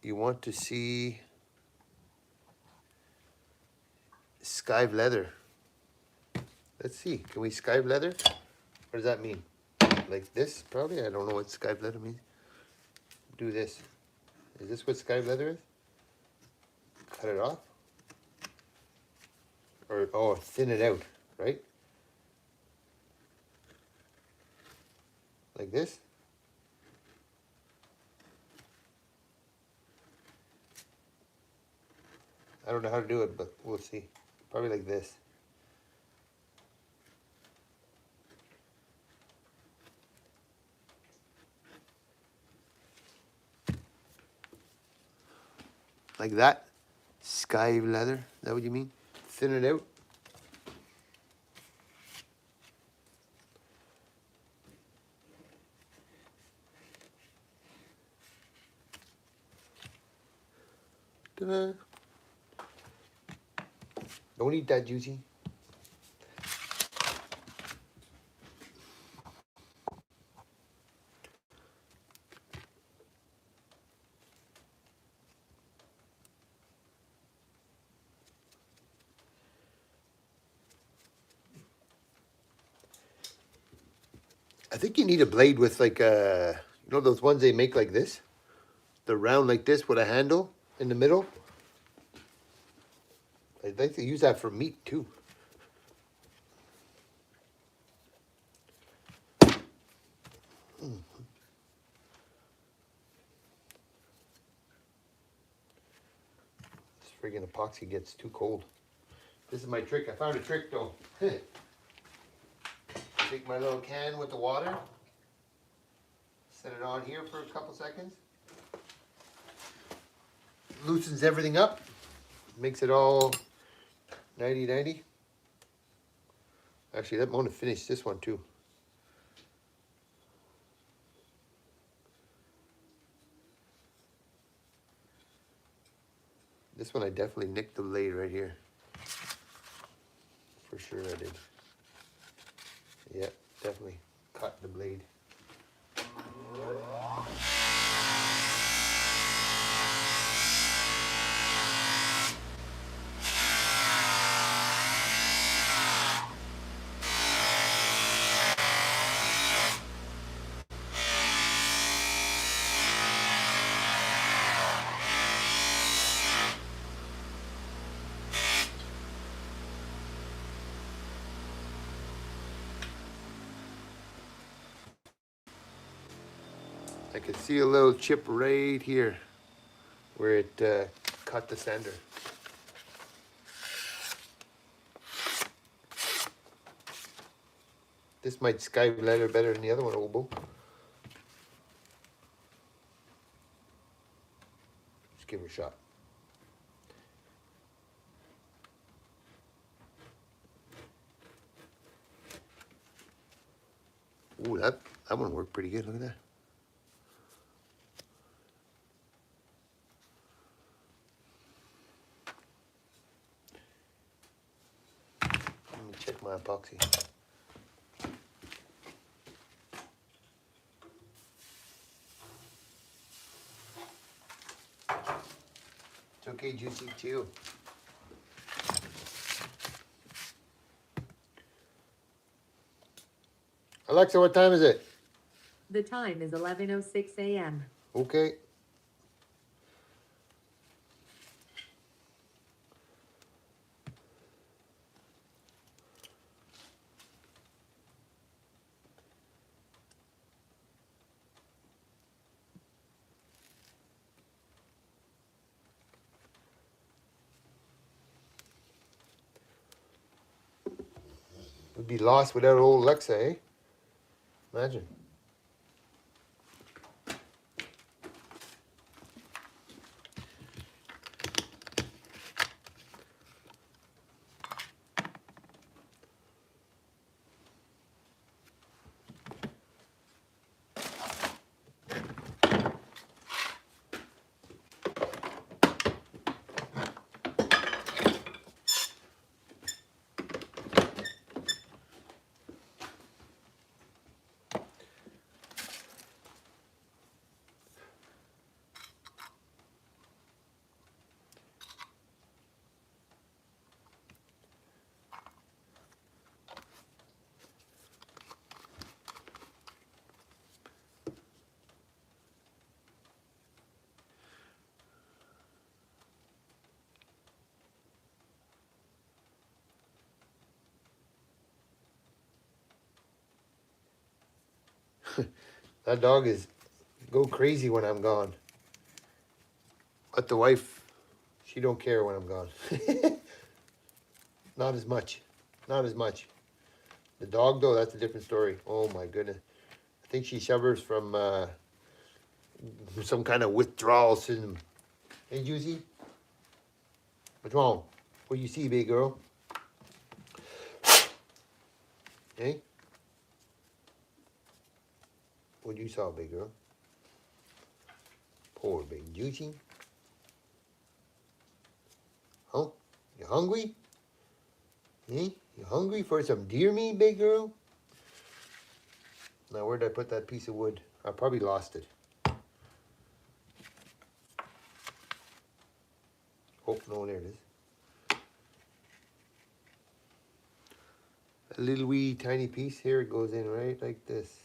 You want to see skive leather. Let's see, can we skive leather? What does that mean? Like this, probably? I don't know what skive leather means. Do this. Is this what skive leather is? Cut it off? Or, oh, thin it out, right? Like this? I don't know how to do it, but we'll see. Probably like this. Like that? Skive leather? Is that what you mean? Thin it out? Ta-da. Don't eat that, Juicy. I think you need a blade with like a, you know those ones they make like this? They're round like this with a handle in the middle. I'd like to use that for meat too. This friggin' epoxy gets too cold. This is my trick. I found a trick though. Take my little can with the water, set it on here for a couple seconds. Loosens everything up, makes it all nighty-nighty. Actually, I want to finish this one too. This one I definitely nicked the blade right here. For sure I did. Yeah, definitely cut the blade. I can see a little chip right here where it cut the sender. This might sky leather better than the other one, Obo. Just give her a shot. Ooh, that one worked pretty good. Look at that. Let me check my epoxy. It's okay, Juicy. Chill. Alexa, what time is it? The time is 11:06 a.m. Okay. We'd be lost without old Alexa, eh? Imagine. That dog is go crazy when I'm gone. But the wife, she don't care when I'm gone. Not as much. Not as much. The dog though, that's a different story. Oh my goodness. I think she suffers from some kind of withdrawal syndrome. Hey Juicy? What's wrong? What do you see, big girl? Hey? What you saw, big girl? Poor big Juicy. Huh? You hungry? Hey? You hungry for some deer meat, big girl? Now, where did I put that piece of wood? I probably lost it. Oh, no, there it is. A little wee tiny piece here. It goes in right like this.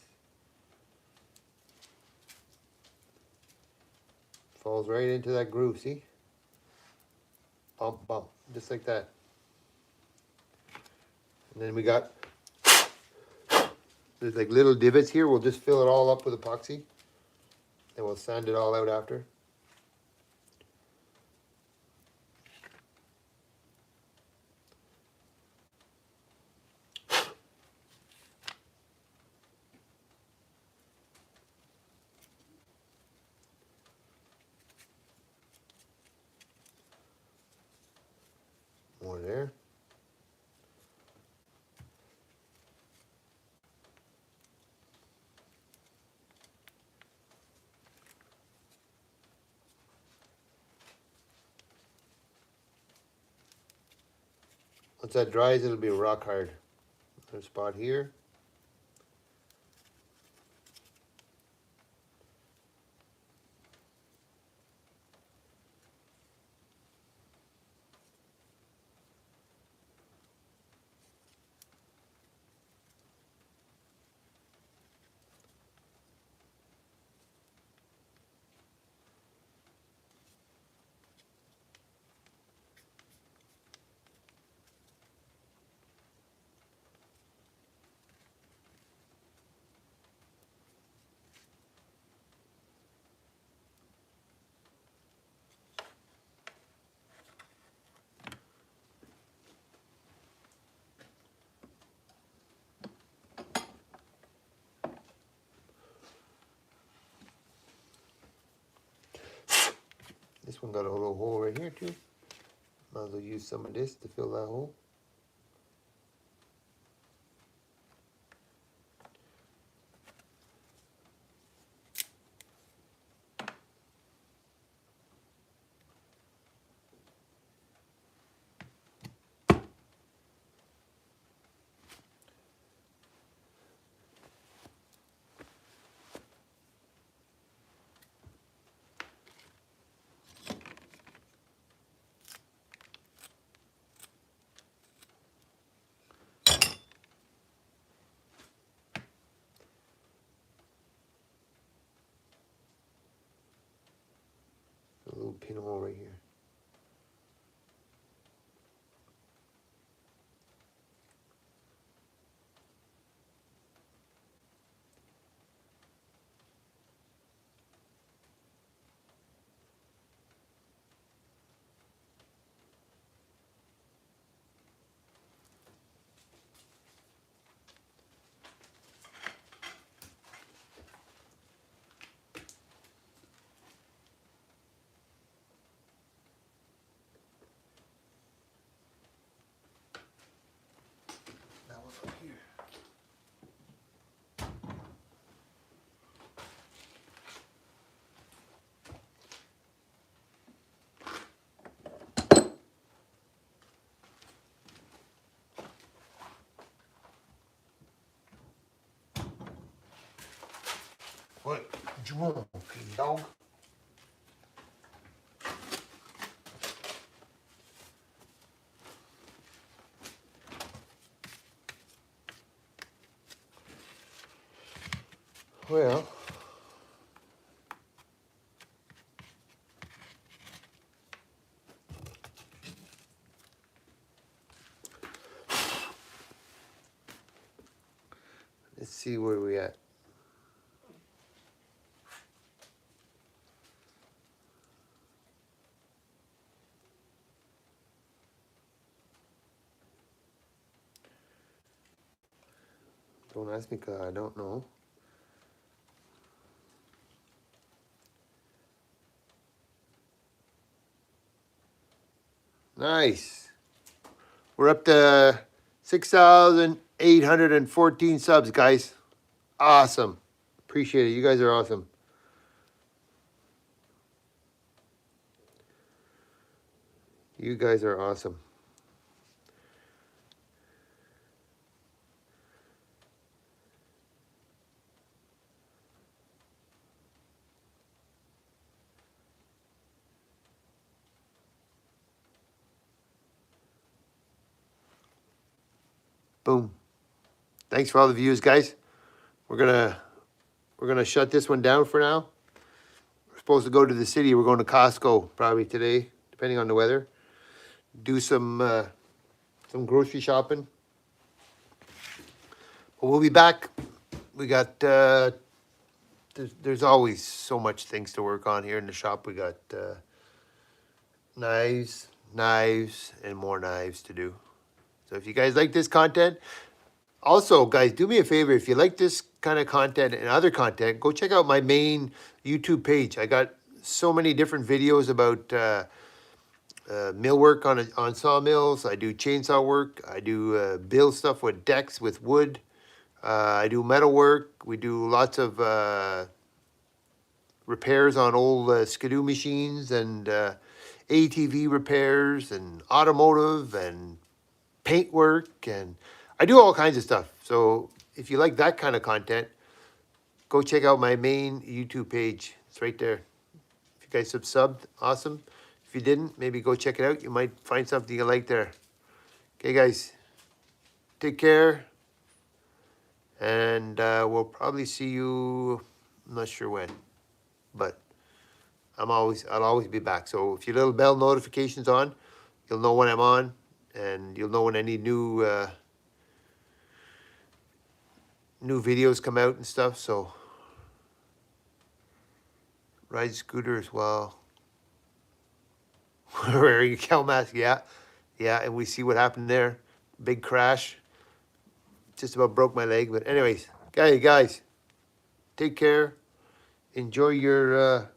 Falls right into that groove, see? Bump, bump, just like that. And then we got, there's like little divots here. We'll just fill it all up with epoxy. And we'll sand it all out after. More there. Once that dries, it'll be rock hard. There's a spot here. This one got a little hole right here too. Might as well use some of this to fill that hole. A little pinhole right here. That one up here. What? What you want, you dog? Well, let's see where we at. Don't ask me 'cause I don't know. Nice. We're up to 6,814 subs, guys. Awesome. Appreciate it. You guys are awesome. You guys are awesome. Boom. Thanks for all the views, guys. We're gonna shut this one down for now. We're supposed to go to the city. We're going to Costco probably today, depending on the weather. Do some grocery shopping. But we'll be back. We got there's always so much things to work on here in the shop. We got knives, and more knives to do. So if you guys like this content, also guys, do me a favor. If you like this kind of content and other content, go check out my main YouTube page. I got so many different videos about mill work on sawmills. I do chainsaw work. I do build stuff with decks with wood. I do metal work. We do lots of repairs on old skidoo machines and ATV repairs and automotive and paint work, and I do all kinds of stuff. So if you like that kind of content, go check out my main YouTube page. It's right there. If you guys have subbed, awesome. If you didn't, maybe go check it out. You might find something you like there. Okay, guys, take care, and we'll probably see you. I'm not sure when, but I'll always be back. So if your little bell notification's on, you'll know when I'm on, and you'll know when any new videos come out and stuff. So ride scooter as well. Wearing a cow mask, yeah, and we see what happened there. Big crash. Just about broke my leg, but anyways, guys, take care. Enjoy your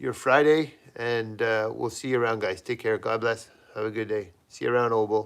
your Friday, and we'll see you around, guys. Take care. God bless. Have a good day. See you around, Obo.